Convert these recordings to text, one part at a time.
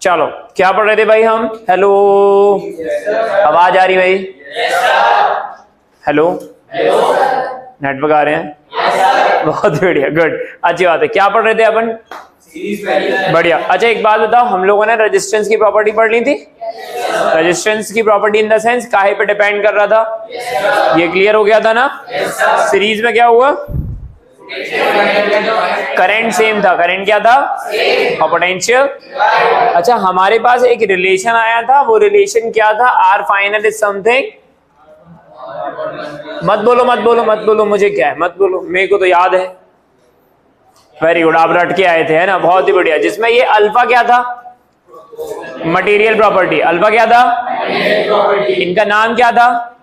चलो क्या पढ़ रहे थे भाई हम? हेलो, आवाज आ रही भाई? हेलो, नेटवर्क आ रहे हैं? बहुत बढ़िया, गुड, अच्छी बात है। क्या पढ़ रहे थे अपन? बढ़िया। अच्छा एक बात बताओ, हम लोगों ने रेजिस्टेंस की प्रॉपर्टी पढ़ ली थी। रेजिस्टेंस की प्रॉपर्टी इन द सेंस काहे पे डिपेंड कर रहा था, ये क्लियर हो गया था ना? सीरीज में क्या हुआ? करंट सेम था। करंट क्या था? और पोटेंशियल। अच्छा हमारे पास एक रिलेशन आया था, वो रिलेशन क्या था? R final is something. मत बोलो मत बोलो मत बोलो, मुझे क्या है, मत बोलो, मेरे को तो याद है। वेरी गुड, आप रट के आए थे, है ना? बहुत ही बढ़िया। जिसमें ये अल्फा क्या था? Material property. अल्फा क्या था? इनका नाम क्या था?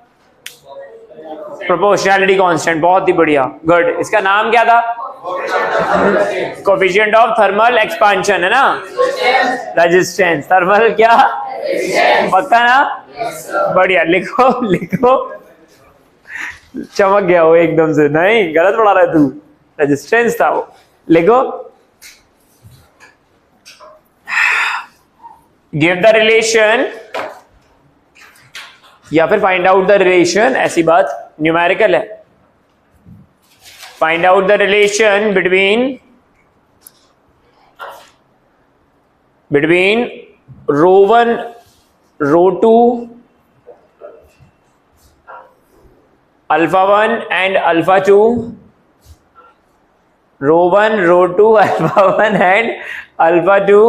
Proportionality constant. बहुत ही बढ़िया, गुड। इसका नाम क्या था? कोफिशिएंट ऑफ थर्मल एक्सपांशन, है ना? रेजिस्टेंस। थर्मल क्या? पक्का ना? बढ़िया, लिखो लिखो। चमक गया वो एकदम से। नहीं, गलत पढ़ा रहा है तू, रेजिस्टेंस था वो। लिखो, गिव द रिलेशन या फिर फाइंड आउट द रिलेशन, ऐसी बात न्यूमेरिकल है। Find out the relation between ρ1 ρ2 α1 and α2, ρ1 ρ2 α1 and α2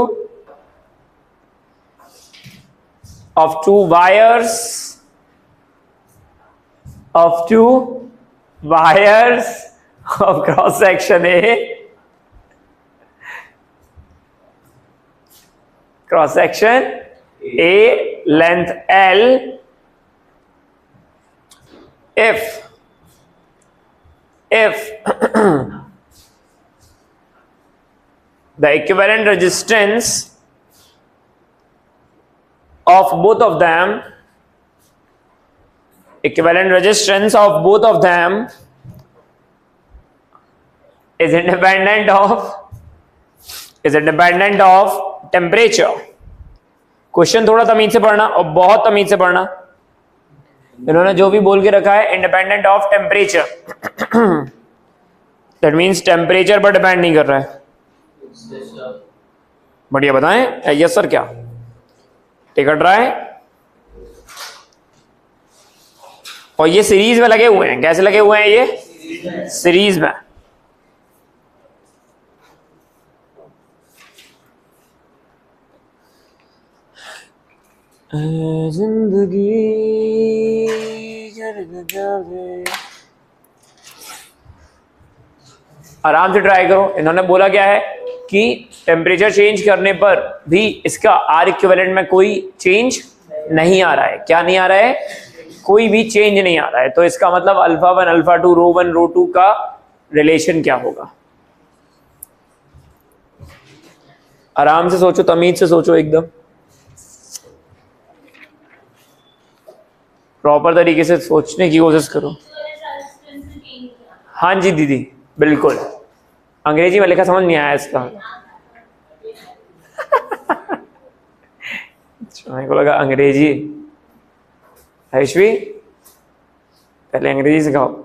of two wires of cross section A, cross section A, length L, if the equivalent resistance of both of them is independent of temperature। Question थोड़ा तमीज से पढ़ना, और बहुत तमीज से पढ़ना। इन्होंने जो भी बोल के रखा है independent of temperature, that means temperature पर डिपेंड नहीं कर रहा है। बढ़िया, बताएं यस सर क्या? टिकट रहा है। और ये सीरीज में लगे हुए हैं। कैसे लगे हुए हैं ये? सीरीज में। जिंदगी आराम से ट्राई करो। इन्होंने बोला क्या है कि टेम्परेचर चेंज करने पर भी इसका आर इक्विवेलेंट में कोई चेंज नहीं आ रहा है। क्या नहीं आ रहा है? कोई भी चेंज नहीं आ रहा है। तो इसका मतलब α1 α2 ρ1 ρ2 का रिलेशन क्या होगा? आराम से सोचो, तमीज से सोचो, एकदम प्रॉपर तरीके से सोचने की कोशिश करो। हाँ जी दीदी, बिल्कुल। अंग्रेजी में लिखा समझ नहीं आया इसका। मेरे को लगा अंग्रेजी। ऐश्वी, पहले अंग्रेजी सिखाओ।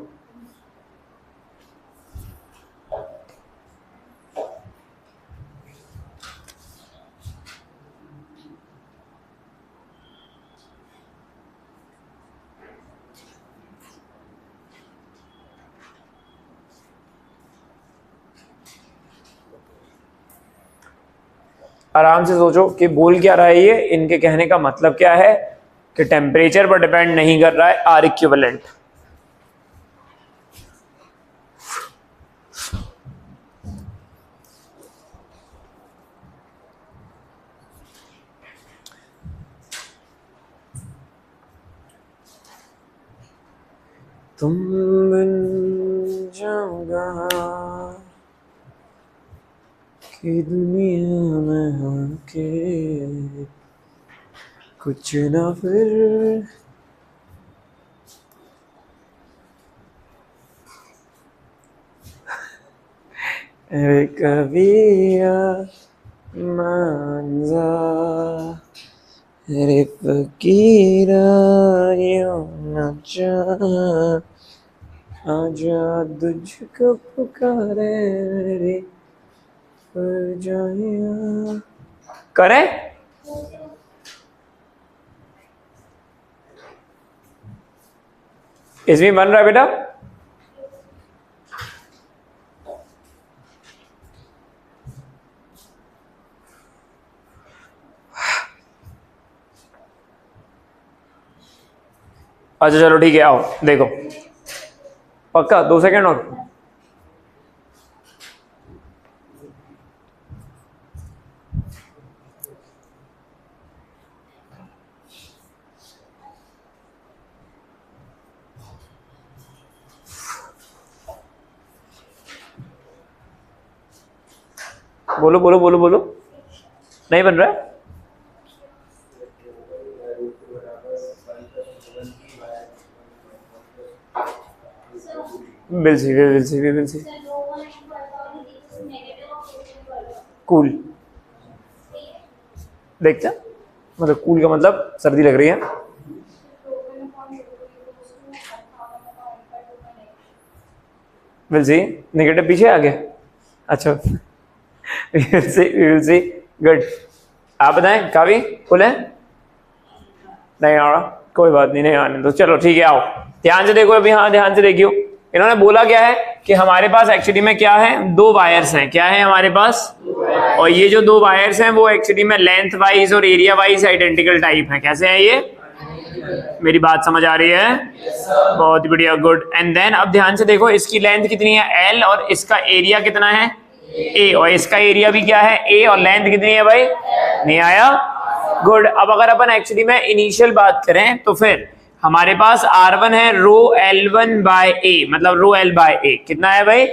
आराम से सोचो कि बोल क्या रहा है ये, इनके कहने का मतलब क्या है कि टेम्परेचर पर डिपेंड नहीं कर रहा है आर इक्विवेलेंट। तुम बिन जाऊंगा कि दुनिया में होके कुछ ना फिर कभी मान जा। रे फकीरा यूं न जा, आजा तुझको पुकारे रे जाया। करें इसमें बन रहा है बेटा। अच्छा चलो ठीक है, आओ देखो, पक्का 2 सेकंड और। बोलो बोलो बोलो बोलो, नहीं बन रहा है। Will see will C will C. Cool देखते हैं, मतलब कूल का मतलब सर्दी लग रही है। विल सी नेगेटिव पीछे आ गया। अच्छा विल सी गुड। आप बताएं काफी कूल है, नहीं आ रहा, कोई बात नहीं, नहीं आने दो, चलो ठीक है। आओ ध्यान से देखो अभी, हाँ ध्यान से देखियो। इन्होंने बोला क्या है कि हमारे पास एक्चुअली में क्या है, 2 वायर्स हैं। क्या है हमारे पास, और ये जो 2 वायर्स हैं वो एक्चुअली में लेंथ वाइज और एरिया वाइज आइडेंटिकल टाइप है। कैसे है ये, मेरी बात समझ आ रही है? बहुत बढ़िया, गुड। एंड देन अब ध्यान से देखो, इसकी लेंथ कितनी है L और इसका एरिया कितना है A, और इसका एरिया भी क्या है A, और लेंथ कितनी है भाई, नहीं आया, गुड। अब अगर अपन एक्चुअली में इनिशियल बात करें तो फिर हमारे पास R1 है रो L1 बाय A, मतलब रो L बाय A कितना है भाई,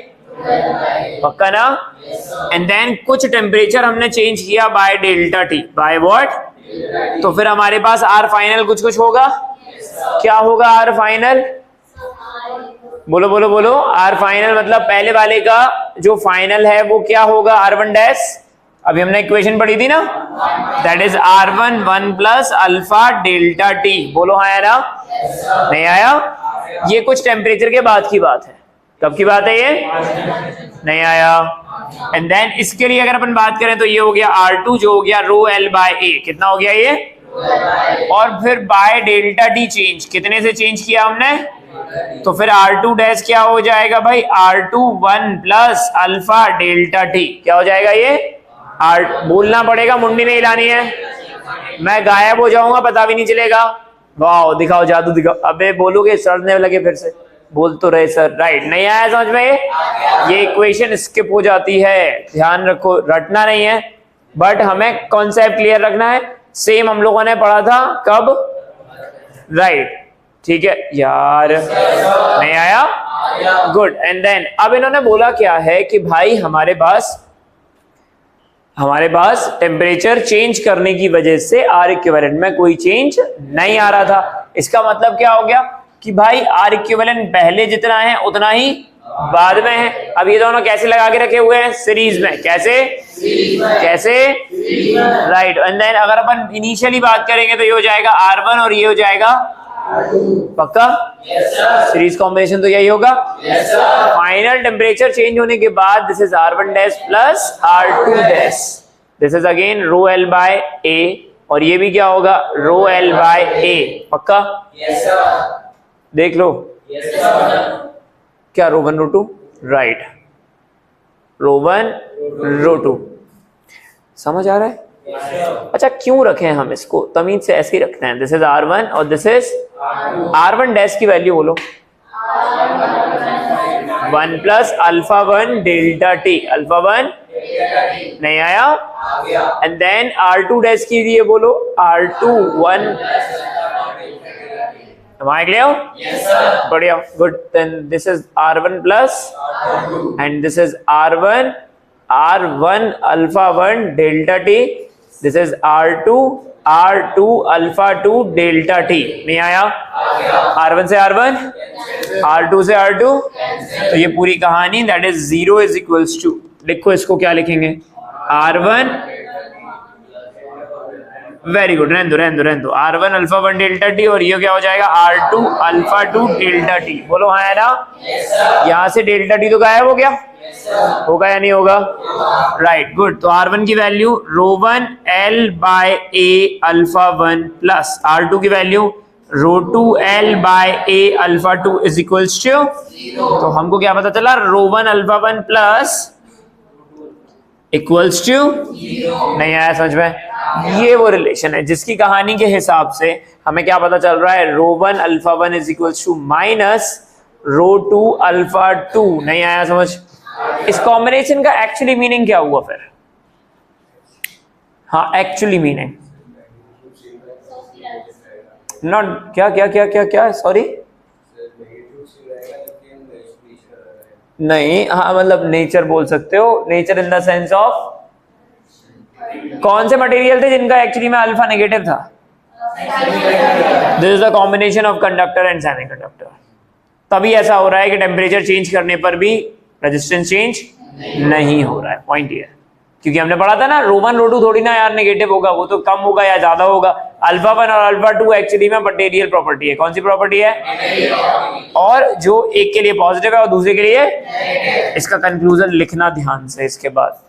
पक्का ना। एंड देन कुछ टेम्परेचर हमने चेंज किया by delta T, by what, तो फिर हमारे पास R फाइनल कुछ कुछ होगा। क्या होगा R फाइनल, बोलो बोलो बोलो। R फाइनल मतलब पहले वाले का जो फाइनल है वो क्या होगा, R1 डैश। अभी हमने इक्वेशन पढ़ी थी ना, that is R1 1 plus alpha delta T। बोलो हाँ या ना, नहीं आया। ये कुछ टेम्परेचर के बाद की बात है, कब की बात है ये, नहीं आया। एंड देन इसके लिए अगर अपन बात करें तो ये हो गया R2 जो हो गया रो L बाय A, कितना हो गया ये, और फिर बाय डेल्टा T चेंज, कितने से चेंज किया हमने, तो फिर R2 डैश क्या हो जाएगा भाई, R2 1 plus alpha delta T। क्या हो जाएगा ये, बोलना पड़ेगा, मुंडी नहीं हिलानी है, मैं गायब हो जाऊंगा पता भी नहीं चलेगा। वाह दिखाओ जादू दिखाओ। अबे बोलोगे सड़ने लगे फिर से, बोल तो रहे सर, राइट। नहीं आया समझ में, ये इक्वेशन स्किप हो जाती है, ध्यान रखो, रटना नहीं है, बट हमें कॉन्सेप्ट क्लियर रखना है। सेम हम लोगों ने पढ़ा था कब, राइट, ठीक है यार, नहीं आया, गुड। एंड देन अब इन्होंने बोला क्या है कि भाई हमारे पास टेम्परेचर चेंज करने की वजह से R इक्विवेलेंट में कोई चेंज नहीं आ रहा था। इसका मतलब क्या हो गया कि भाई R इक्विवेलेंट पहले जितना है उतना ही बाद में है। अब ये दोनों कैसे लगा के रखे हुए हैं, सीरीज में, कैसे कैसे, राइट। एंड देन अगर अपन इनिशियली बात करेंगे तो ये हो जाएगा R1 और ये हो जाएगा पक्का, सीरीज कॉम्बिनेशन तो यही होगा। फाइनल टेम्परेचर चेंज होने के बाद this is R1 dash plus R2 dash, this is again rho L by A, और ये भी क्या होगा, रो L बाय A, पक्का, देख लो, क्या रो 1 रो 2, राइट, रो 1 रो 2, समझ आ रहा है। अच्छा क्यों रखे हम इसको, तमीज से ऐसे ही रखते हैं, दिस इज R1 और दिस इज R1 डैश की वैल्यू बोलो 1 plus alpha 1 delta T, alpha 1 नहीं आया। एंड देन R2 डैश की लिए बोलो R2 1, am I clear? Yes sir, बढ़िया, good. Then this is R1 plus and this is R1 alpha 1 delta T, this is R2 alpha 2 delta T, नहीं आया। R1 से R1, R2 से R2, तो ये पूरी कहानी that is 0 is equals to, लिखो इसको, क्या लिखेंगे, R1 वेरी गुड, रहने दो R1 अल्फा 1 डेल्टा टी और ये क्या हो जाएगा R2 अल्फा 2 डेल्टा टी। बोलो हाँ है ना? यहाँ से डेल्टा टी तो गायब हो गया, होगा या नहीं होगा? Right, good. तो R1 की value ρ1 L by A alpha 1 plus R2 की value ρ2 L by A alpha 2 is equals to, तो हमको क्या पता चला? ρ1 अल्फा 1 प्लस इक्वल्स टू, नहीं आया समझ में? ये वो रिलेशन है जिसकी कहानी के हिसाब से हमें क्या पता चल रहा है? ρ1 alpha 1 is equals to minus ρ2 alpha 2। नहीं आया समझ? इस कॉम्बिनेशन का एक्चुअली मीनिंग क्या हुआ फिर? हाँ, एक्चुअली मीनिंग नॉट क्या क्या क्या क्या क्या सॉरी नहीं, हाँ मतलब नेचर बोल सकते हो, nature in the sense of कौन से मटेरियल थे जिनका एक्चुअली में अल्फा नेगेटिव था? This is the combination of conductor and semiconductor. तभी ऐसा हो रहा है कि टेम्परेचर चेंज करने पर भी रेजिस्टेंस चेंज नहीं हो रहा है। पॉइंट ये है, क्योंकि हमने पढ़ा था ना ρ1 ρ2 थोड़ी ना यार नेगेटिव होगा, वो तो कम होगा या ज्यादा होगा। अल्फा 1 और अल्फा 2 एक्चुअली में मटेरियल प्रॉपर्टी है। कौन सी प्रॉपर्टी है? और जो एक के लिए पॉजिटिव है और दूसरे के लिए, इसका कंक्लूजन लिखना ध्यान से इसके बाद।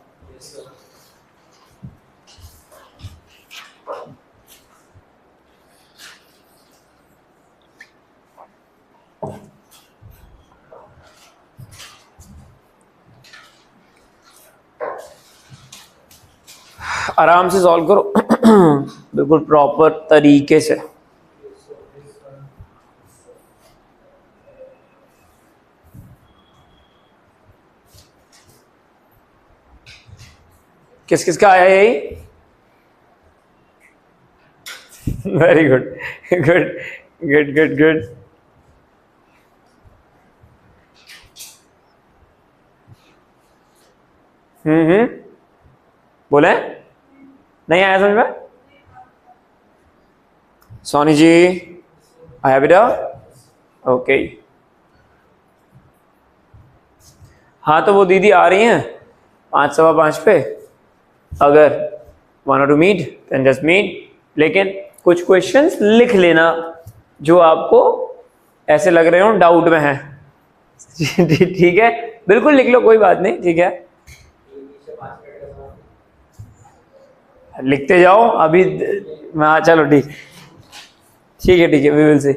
आराम से सॉल्व करो बिल्कुल प्रॉपर तरीके से। किस किस का आया यही? Very good good good good good. बोले नहीं आया समझ में? सोनी जी आया बेटा? ओके, हाँ तो वो दीदी आ रही हैं 5 सवा 5 पे। अगर want to meet then just meet, लेकिन कुछ क्वेश्चंस लिख लेना जो आपको ऐसे लग रहे हो डाउट में है। ठीक है, बिल्कुल लिख लो, कोई बात नहीं, ठीक है लिखते जाओ अभी। हाँ चलो ठीक ठीक है वी विल सी।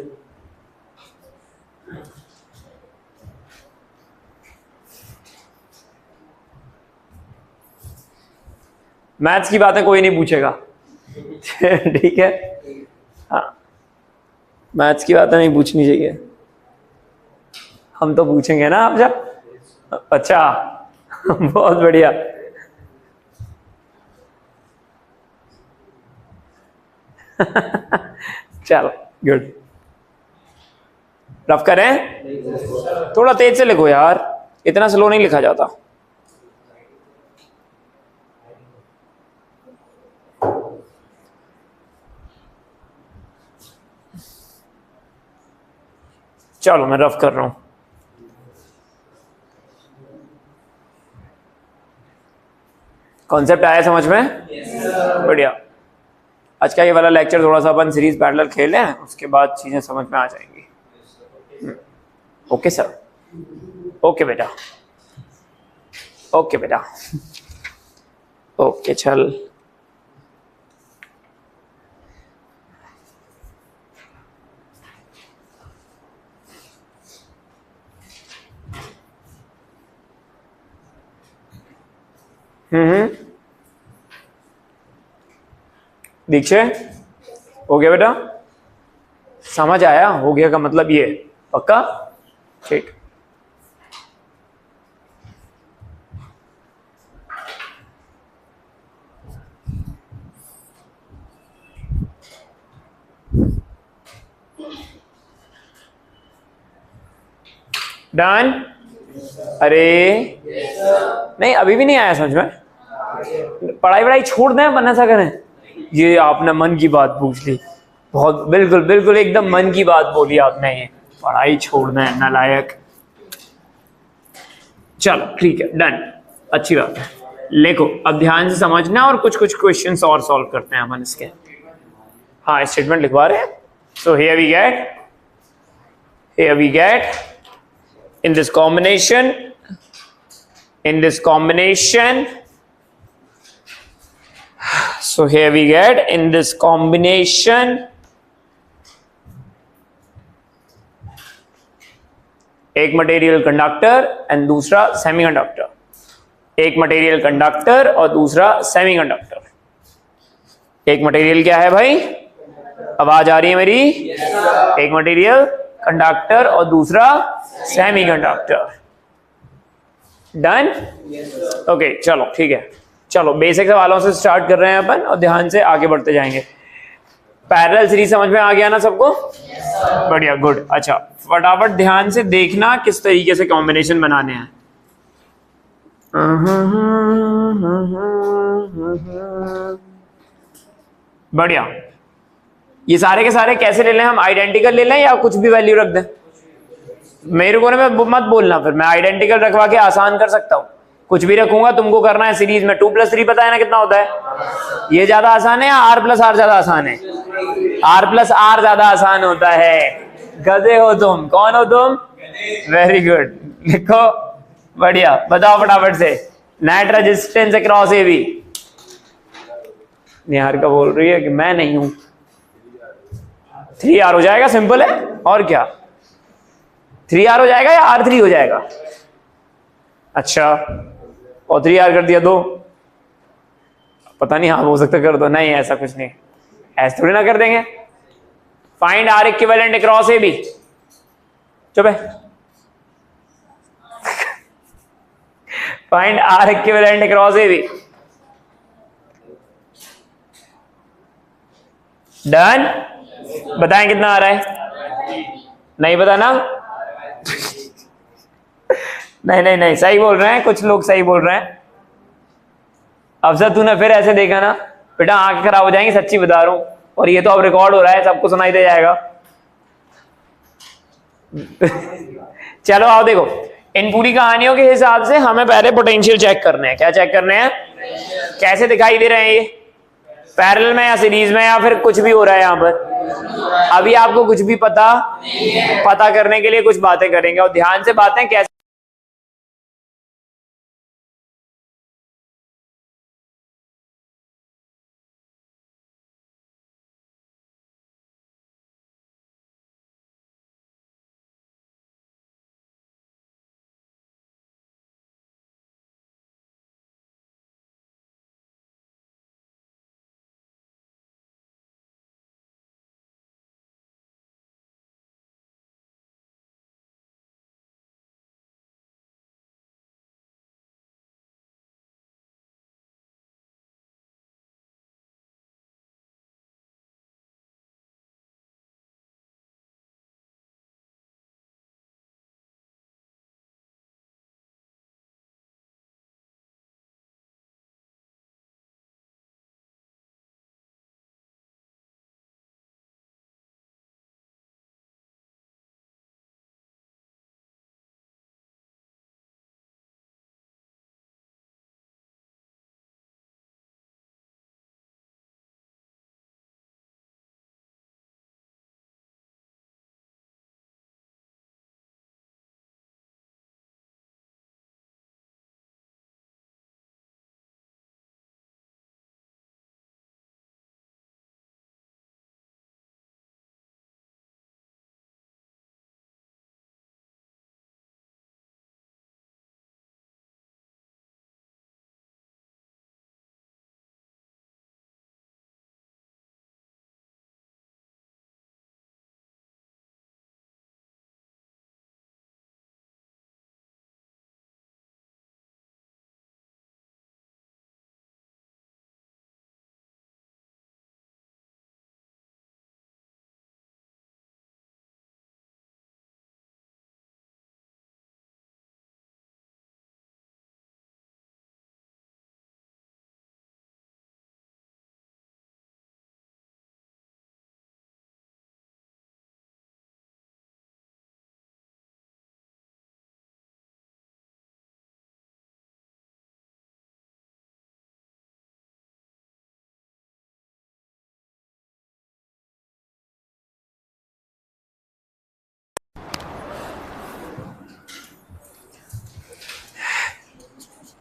मैथ्स की बातें कोई नहीं पूछेगा ठीक है, हाँ मैथ्स की बातें नहीं पूछनी चाहिए। हम तो पूछेंगे ना आप जब। अच्छा बहुत बढ़िया। चलो गुड। रफ करें? थोड़ा तेज से लिखो यार, इतना स्लो नहीं लिखा जाता। चलो मैं रफ कर रहा हूं। कॉन्सेप्ट आया समझ में? बढ़िया। आज का ये वाला लेक्चर थोड़ा सा अपन सीरीज पैरेलल खेलें, उसके बाद चीजें समझ में आ जाएंगी। ओके सर, ओके बेटा, ओके बेटा, ओके चल। दीक्षित हो गया बेटा? समझ आया? हो गया का मतलब ये पक्का? ठीक। डन? अरे नहीं अभी भी नहीं आया समझ में? पढ़ाई छोड़ दें, अपन ऐसा करें। ये आपने मन की बात पूछ ली, बहुत बिल्कुल बिल्कुल एकदम मन की बात बोली आपने। ये पढ़ाई छोड़ना है नालायक। चलो ठीक है, डन, अच्छी बात है। देखो अब ध्यान से समझना और कुछ क्वेश्चंस और सॉल्व करते हैं अपन इसके। हाँ स्टेटमेंट लिखवा रहे हैं. So here we get in this combination so here we get in this combination एक मटेरियल कंडक्टर एंड दूसरा सेमीकंडक्टर. एक मटेरियल कंडक्टर और दूसरा सेमीकंडक्टर. एक मटेरियल क्या है भाई? आवाज आ रही है मेरी? एक मटेरियल कंडक्टर और दूसरा सेमीकंडक्टर. डन? ओके चलो ठीक है. चलो बेसिक सवालों से स्टार्ट कर रहे हैं अपन और ध्यान से आगे बढ़ते जाएंगे. पैरेलल सीरीज समझ में आ गया ना सबको? बढ़िया, गुड. अच्छा फटाफट ध्यान से देखना किस तरीके से कॉम्बिनेशन बनाने हैं. बढ़िया. ये सारे के सारे कैसे ले लें हम? आइडेंटिकल ले लें या कुछ भी वैल्यू रख दें? मेरे को ना मत बोलना, फिर मैं आइडेंटिकल रखवा के आसान कर सकता हूँ. कुछ भी रखूंगा, तुमको करना है सीरीज में 2+3 पता है ना कितना होता है? ये ज्यादा आसान है या R+R ज्यादा आसान है? R+R ज्यादा आसान होता है. गधे हो तुम. कौन हो तुम? Very good. लिखो. बढ़िया. बताओ फटाफट से. Net resistance across A B. Nihar का बोल रही है कि मैं नहीं हूं. 3R हो जाएगा. सिंपल है. और क्या? 3R हो जाएगा या R3 हो जाएगा? अच्छा और 3R कर दिया 2. पता नहीं. हाँ हो सकता कर दो. नहीं ऐसा कुछ नहीं. ऐसा थोड़ी ना कर देंगे. Find R equivalent across A B. चुप है. Find R equivalent across A B. Done. बताएं कितना आ रहा है? नहीं बताना. नहीं सही बोल रहे हैं. कुछ लोग सही बोल रहे हैं. अफसर तूने फिर ऐसे देखा ना बेटा आंखें खराब हो जाएंगी. सच्ची बता रहा हूं. और ये तो अब रिकॉर्ड हो रहा है, सबको सुनाई दे जाएगा. चलो आओ देखो. इन पूरी कहानियों के हिसाब से हमें पहले पोटेंशियल चेक करने हैं. क्या चेक करने हैं? कैसे दिखाई दे रहे हैं ये? पैरेलल में या सीरीज में या फिर कुछ भी हो रहा है यहाँ पर? अभी आपको कुछ भी पता करने के लिए कुछ बातें करेंगे और ध्यान से बातें कैसे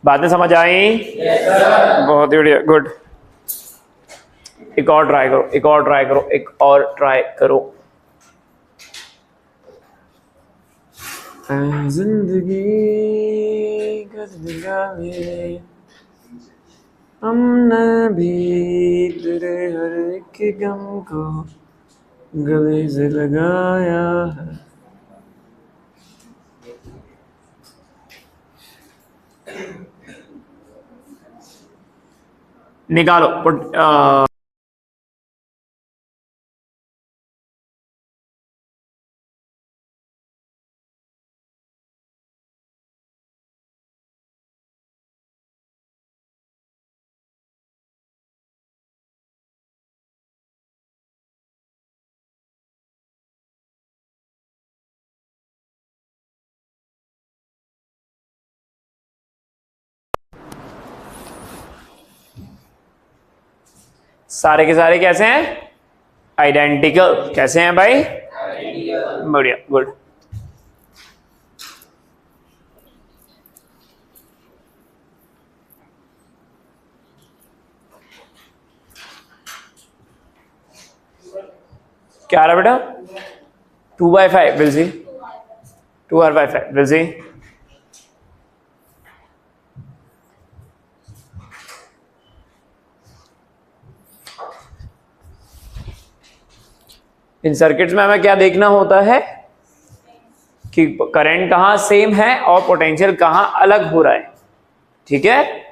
बातें समझ आई? बहुत बढ़िया, गुड। एक और ट्राई करो, एक और ट्राई करो, एक और ट्राई करो। जिंदगी हमने भी तेरे हर एक गम को गले से लगाया है। निकालो सारे के सारे कैसे हैं? आइडेंटिकल। कैसे हैं भाई? बढ़िया, गुड। क्या रहा बेटा? 2/5 will see. 2r/5 will see. In circuits में हमें क्या देखना होता है कि करंट कहाँ सेम है और पोटेंशियल कहाँ अलग हो रहा है। ठीक है,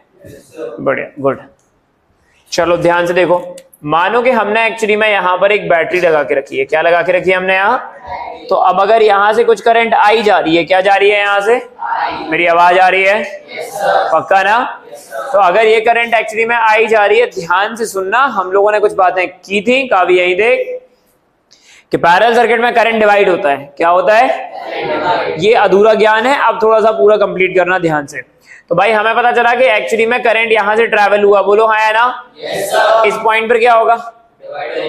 बढ़िया, गुड। चलो ध्यान से देखो, मानो कि हमने एक्चुअली में यहाँ पर एक बैटरी लगा के रखी है। क्या लगा के रखी है हमने यहाँ? तो अब अगर यहाँ से कुछ करंट आई जा रही है, क्या जा रही है यहाँ से? मेरी आवाज आ रही है? पक्का ना? तो अगर ये करंट एक्चुअली में आई जा रही है, ध्यान से सुनना, हम लोगों ने कुछ बातें की थी, काफी यही देख कि पैरेलल सर्किट में करंट डिवाइड होता है। क्या होता है? ये अधूरा ज्ञान है, अब थोड़ा सा पूरा कंप्लीट करना ध्यान से। तो भाई हमें पता चला कि एक्चुअली में करंट यहां से ट्रैवल हुआ, बोलो हाँ या ना? इस पॉइंट पर क्या होगा?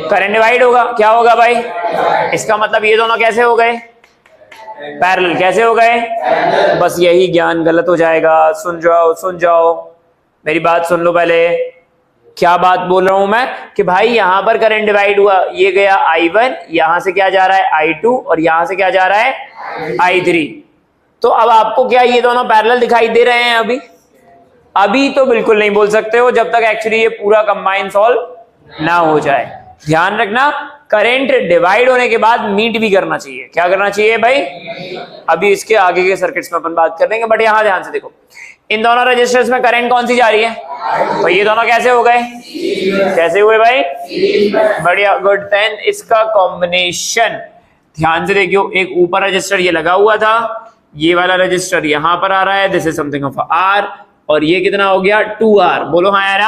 करंट डिवाइड होगा। क्या होगा भाई? इसका मतलब ये दोनों कैसे हो गए? पैरेलल। कैसे हो गए? बस यही ज्ञान गलत हो जाएगा। सुन जाओ, सुन जाओ, मेरी बात सुन लो पहले। क्या बात बोल रहा हूं मैं कि भाई यहां पर करंट डिवाइड हुआ, ये गया I1, यहां से क्या जा रहा है? I2, और यहां से क्या जा रहा है? I3। तो अब आपको क्या ये दोनों पैरेलल दिखाई दे रहे हैं? अभी तो बिल्कुल नहीं बोल सकते हो जब तक एक्चुअली ये पूरा कंबाइन सॉल्व ना हो जाए। ध्यान रखना, करंट डिवाइड होने के बाद मीट भी करना चाहिए। क्या करना चाहिए भाई? अभी इसके आगे के सर्किट्स में अपन बात कर लेंगे, बट यहां ध्यान से देखो, इन दोनों रजिस्टर्स में करंट कौन सी जा रही है? तो ये दोनों कैसे हो गए? कैसे हुए भाई? बढ़िया, गुड। देन इसका कॉम्बिनेशन ध्यान से देखियो, एक ऊपर रजिस्टर ये लगा हुआ था, ये वाला रजिस्टर यहां पर आ रहा है, this is something of R, और ये कितना हो गया? 2R। बोलो हाँ यार?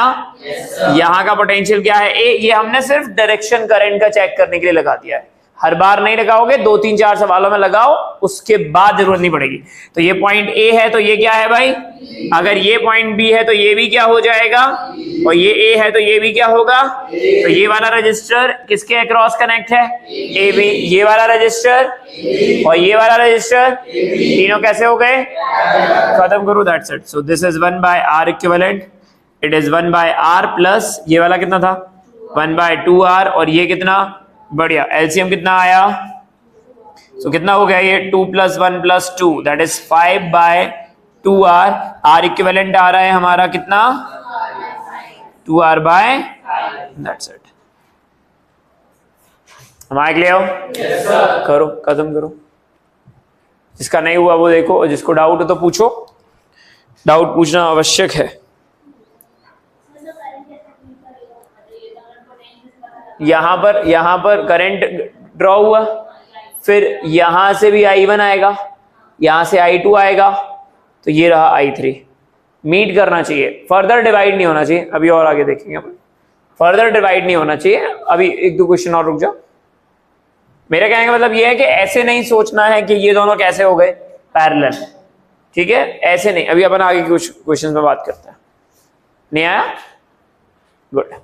यहाँ का पोटेंशियल क्या है? ए। ये हमने सिर्फ डायरेक्शन करंट का चेक करने के लिए लगा दिया है, हर बार नहीं लगाओगे, 2-3-4 सवालों में लगाओ, उसके बाद जरूरत नहीं पड़ेगी। तो ये पॉइंट ए है, तो ये क्या है भाई? अगर ये पॉइंट बी है तो ये भी क्या हो जाएगा? और ये ए है तो ये भी क्या होगा? तो ये वाला रजिस्टर किसके अक्रॉस कनेक्ट है? A B. ये वाला रजिस्टर और ये वाला रजिस्टर, तीनों कैसे हो गए? खत्म करो, that's it. So this is 1/R equivalent, it is 1/R plus ये वाला कितना था? 1/2R, और ये कितना? बढ़िया, एलसीएम कितना आया? तो कितना हो गया ये? 2 + 1 + 2, that is 5/2R। R equivalent आ रहा है हमारा कितना? 2R/, that's it. हमारे क्लियर हो? yes, करो, खत्म करो। जिसका नहीं हुआ वो देखो, और जिसको डाउट हो तो पूछो, डाउट पूछना आवश्यक है। यहां पर करंट ड्रॉ हुआ, फिर यहां से भी I1 आएगा, यहां से I2 आएगा, तो ये रहा I3। मीट करना चाहिए, फर्दर डिवाइड नहीं होना चाहिए। अभी और आगे देखेंगे अपन, फर्दर डिवाइड नहीं होना चाहिए। अभी 1-2 क्वेश्चन और रुक जाओ। मेरा कहने का मतलब ये है कि ऐसे नहीं सोचना है कि ये दोनों कैसे हो गए पैरेलल, ठीक है? ऐसे नहीं। अभी अपन आगे कुछ क्वेश्चन में बात करते हैं। नहीं आया? गुड।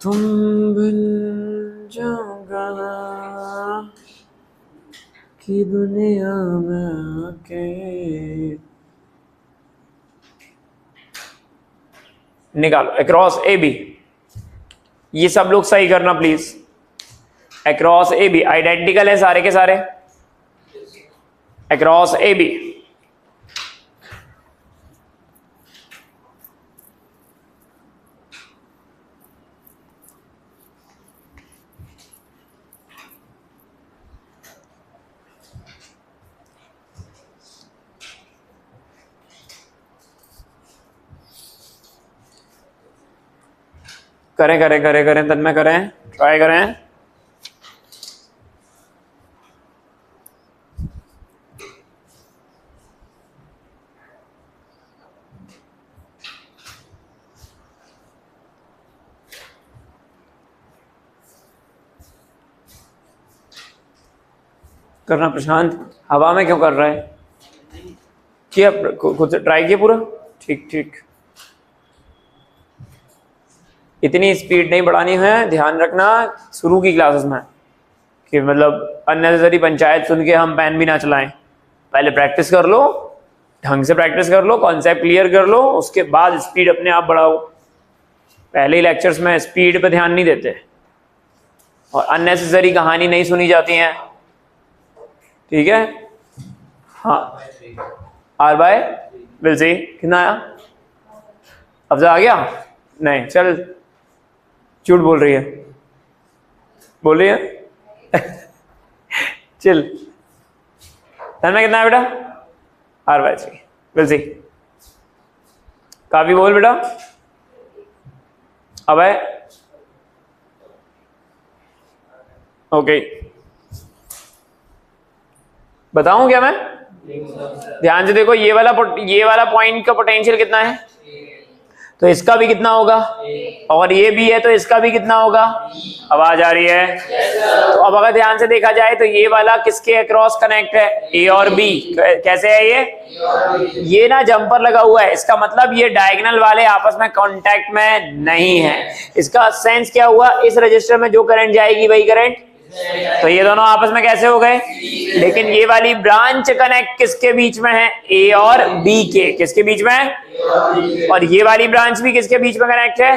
तुम बिन जाओ की दुनिया में आके निकालो अक्रॉस ए बी। ये सब लोग सही करना please. Across A be identical है सारे के सारे। अक्रॉस ए बी करें करें करें करें तन्मय करें, ट्राई करें। करना प्रशांत, हवा में क्यों कर रहा है? किया खुद से ट्राई किया पूरा? ठीक ठीक। इतनी स्पीड नहीं बढ़ानी है, ध्यान रखना शुरू की क्लासेस में कि मतलब अननेसेसरी पंचायत सुन के हम पेन भी ना चलाएं। पहले प्रैक्टिस कर लो, ढंग से प्रैक्टिस कर लो, कॉन्सेप्ट क्लियर कर लो, उसके बाद स्पीड अपने आप बढ़ाओ। पहले ही लेक्चर्स में स्पीड पे ध्यान नहीं देते और अननेसेसरी कहानी नहीं सुनी जाती है, ठीक है? हाँ आर बाय विल सी कितना आया? अफजा आ गया? नहीं, चल झूठ बोल रही है, बोल रही है चल तन्मय कितना है बेटा? R by C will see. काफी बोल बेटा। अब है ओके, बताऊं क्या मैं? ध्यान से देखो, ये वाला पॉइंट का पोटेंशियल कितना है, तो इसका भी कितना होगा, और ये भी है तो इसका भी कितना होगा। आवाज आ रही है? तो अब अगर ध्यान से देखा जाए तो ये वाला किसके अक्रॉस कनेक्ट है? ए और बी। कैसे है ये ना जंपर लगा हुआ है, इसका मतलब ये डायगोनल वाले आपस में कांटेक्ट में नहीं है। इसका सेंस क्या हुआ? इस रजिस्टर में जो करंट जाएगी वही करंट, तो ये दोनों आपस में कैसे हो गए? लेकिन ये वाली ब्रांच कनेक्ट किसके बीच में है? ए और बी के। किसके बीच में है? और ये वाली ब्रांच भी किसके बीच में कनेक्ट है?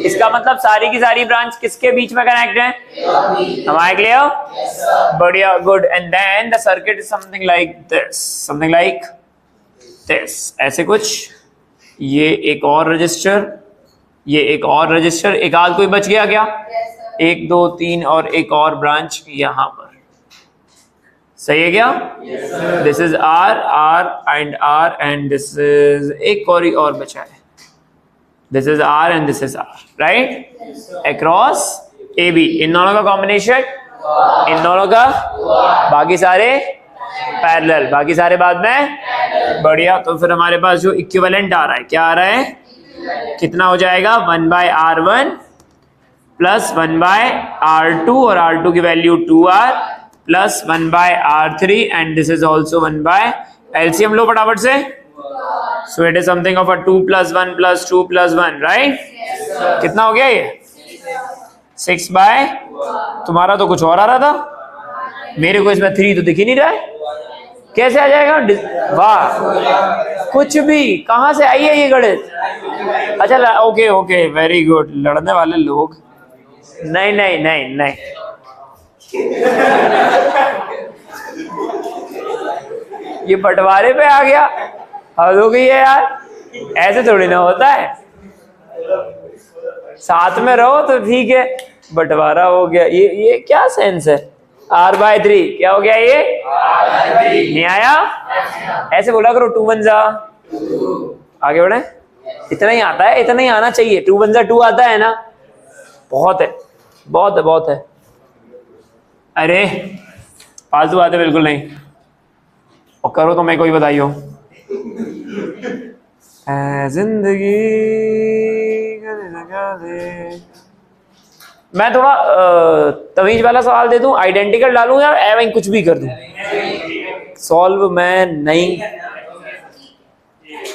इसका मतलब सारी की सारी ब्रांच किसके बीच में कनेक्ट है? हमारे क्लियर? बढ़िया, good. And then the circuit is something like this, something like this, ऐसे कुछ। ये एक और रजिस्टर, ये एक और रजिस्टर, एक आध कोई बच गया क्या? 1 2 3 और एक और ब्रांच यहां पर, सही है क्या? This is R, R and this is एक और बचा है, this is R and this is R, right? Across A B, इन दोनों का कॉम्बिनेशन, इन दोनों का, बाकी सारे पैरेलल, बाकी सारे बाद में। बढ़िया, तो फिर हमारे पास जो इक्विवेलेंट आ रहा है, क्या आ रहा है? कितना हो जाएगा? 1/R1 प्लस 1/R2, और R2 की value 2R plus 1/R3 and this is also 1/, LCM लो फटाफट से। So it is something of a 2 + 1 + 2 + 1, right? कितना हो गया ये? 6/, तुम्हारा तो कुछ और आ रहा था, मेरे को इसमें 3 तो दिख ही नहीं रहा है, कैसे आ जाएगा? वाह, कुछ भी, कहां से आई है ये गणित? अच्छा ओके ओके, वेरी गुड। लड़ने वाले लोग, नहीं नहीं नहीं नहीं ये बंटवारे पे आ गया, हद हो गई है यार, ऐसे थोड़ी ना होता है। साथ में रहो तो ठीक है, बंटवारा हो गया, ये क्या सेंस है? R/3 क्या हो गया ये? नहीं आया? ऐसे बोला करो, 2 1 जा, आगे बढ़े। इतना ही आता है, इतना ही आना चाहिए। 2 1 जा 2 आता है ना, बहुत है, बहुत है, बहुत है। अरे फालतू बातें बिल्कुल नहीं, और करो तो मैं कोई बताइयो। जिंदगी मैं थोड़ा तमीज वाला सवाल दे दूं, आइडेंटिकल डालूं या एवं कुछ भी कर दूं? सॉल्व मैं नहीं,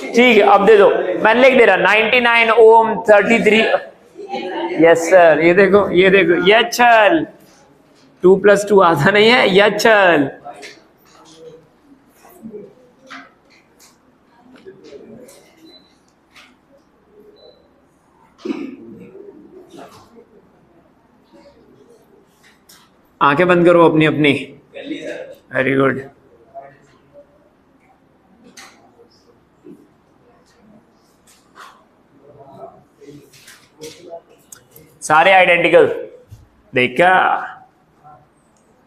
ठीक है अब दे दो, मैं लिख दे रहा 99 ओम 33। यस सर, ये देखो ये देखो, ये चल 2 + 2 आता नहीं है, ये चल आंखें बंद करो अपनी अपनी। Very good. सारे आइडेंटिकल। देखा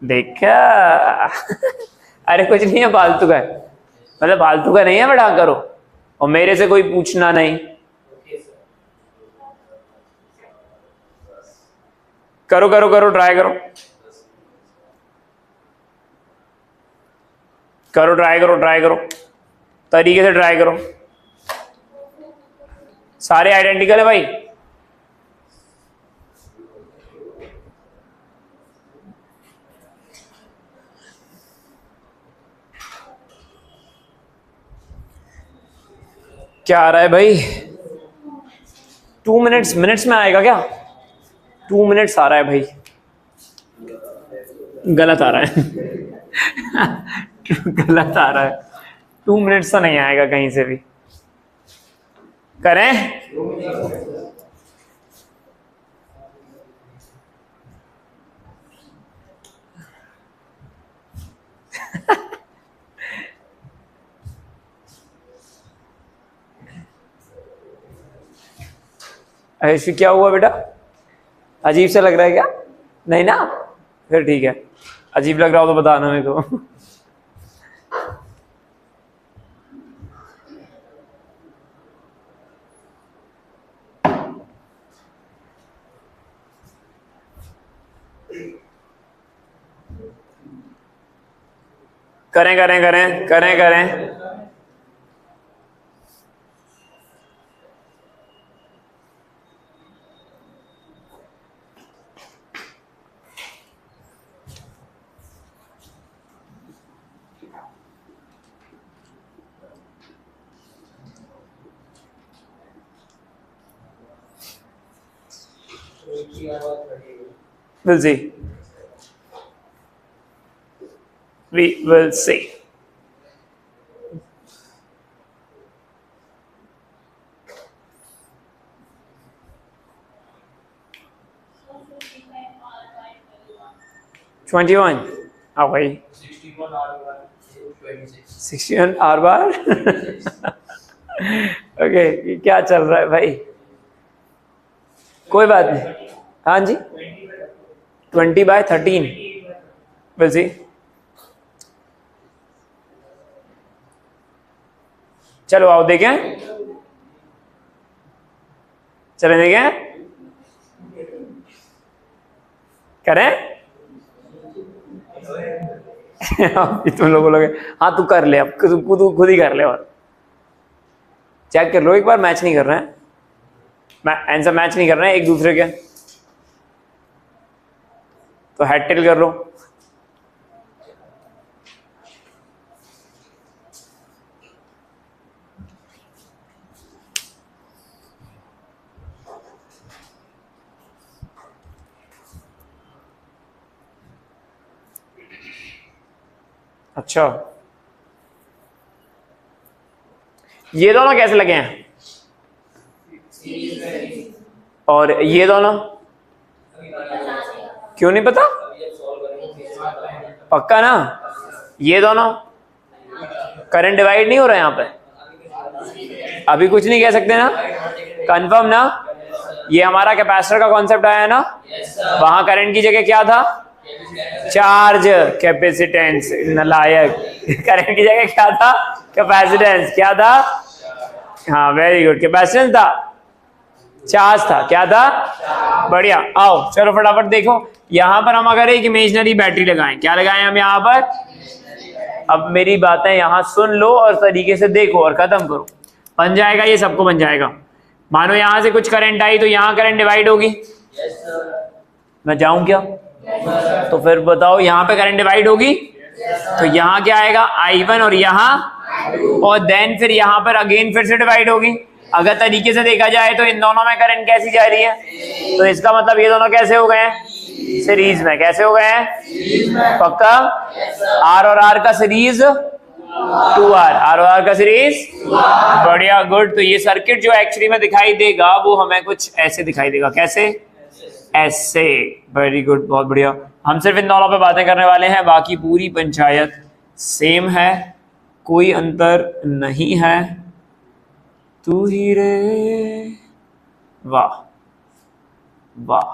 देखा अरे कुछ नहीं है, फालतू का है, मतलब फालतू का नहीं है, बढ़ा करो और मेरे से कोई पूछना नहीं। करो करो करो, ट्राई करो करो, ट्राई करो, ट्राई करो, तरीके से ट्राई करो। सारे आइडेंटिकल है भाई। क्या आ रहा है भाई? 2 मिनट्स में आएगा क्या? 2 मिनट्स आ रहा है भाई, गलत आ रहा है गलत आ रहा है। 2 मिनट्स तो नहीं आएगा कहीं से भी। करें? ऐसे क्या हुआ बेटा? अजीब सा लग रहा है क्या? नहीं ना, फिर ठीक है। अजीब लग रहा हो तो बताना मेरे को। करें करें करें करें करें। We'll see. We will see. $21. हाँ भाई 61 R बार। ओके, क्या चल रहा है भाई? कोई बात नहीं। हाँ जी, 20/13। We'll see. चलो आओ देखें, चलें देखें, करें। तुम लोगों लगे हाँ तू कर ले, अब तू खुद ही कर ले और चेक कर लो एक बार। मैच नहीं कर रहे हैं, आंसर मैच नहीं कर रहे हैं एक दूसरे के, तो हेड टेल कर लो। अच्छा, ये दोनों कैसे लगे हैं? और ये दोनों क्यों नहीं पता? पक्का ना? ये दोनों करंट डिवाइड नहीं हो रहा है यहाँ पे? अभी कुछ नहीं कह सकते ना? कंफर्म ना? ये हमारा कैपेसिटर का कॉन्सेप्ट आया ना? वहां करंट की जगह क्या था? Charge, capacitance. नलायक। करंट की जगह क्या था? कैपेसिटेंस। क्या था? हाँ वेरी गुड, कैपेसिटेंस था, चार्ज था। क्या था? बढ़िया। आओ चलो फटाफट देखो, यहां पर हम अगर एक इमेजिनरी बैटरी लगाएं, क्या लगाएं हम यहाँ पर? अब मेरी बातें यहां सुन लो और तरीके से देखो और खत्म करो। बन जाएगा ये, सबको बन जाएगा। मानो यहां से कुछ करंट आई तो यहां करंट डिवाइड होगी। मैं जाऊं क्या? तो फिर बताओ, यहाँ पे करंट डिवाइड होगी तो यहाँ क्या आएगा? I1 और यहाँ, और देन फिर यहाँ पर अगेन फिर से डिवाइड होगी। अगर तरीके से देखा जाए तो इन दोनों में करंट कैसी जा रही है? तो इसका मतलब ये दोनों कैसे हो गए हैं? सीरीज में। कैसे हो गए हैं? पक्का? R और R का सीरीज 2R, R और R का सीरीज। बढ़िया, गुड। तो ये सर्किट जो एक्चुअली में दिखाई देगा वो हमें कुछ ऐसे दिखाई देगा। कैसे? ऐसे। वेरी गुड, बहुत बढ़िया। हम सिर्फ इन दोनों पे बातें करने वाले हैं, बाकी पूरी पंचायत सेम है, कोई अंतर नहीं है। तू ही रे, वाह वाह,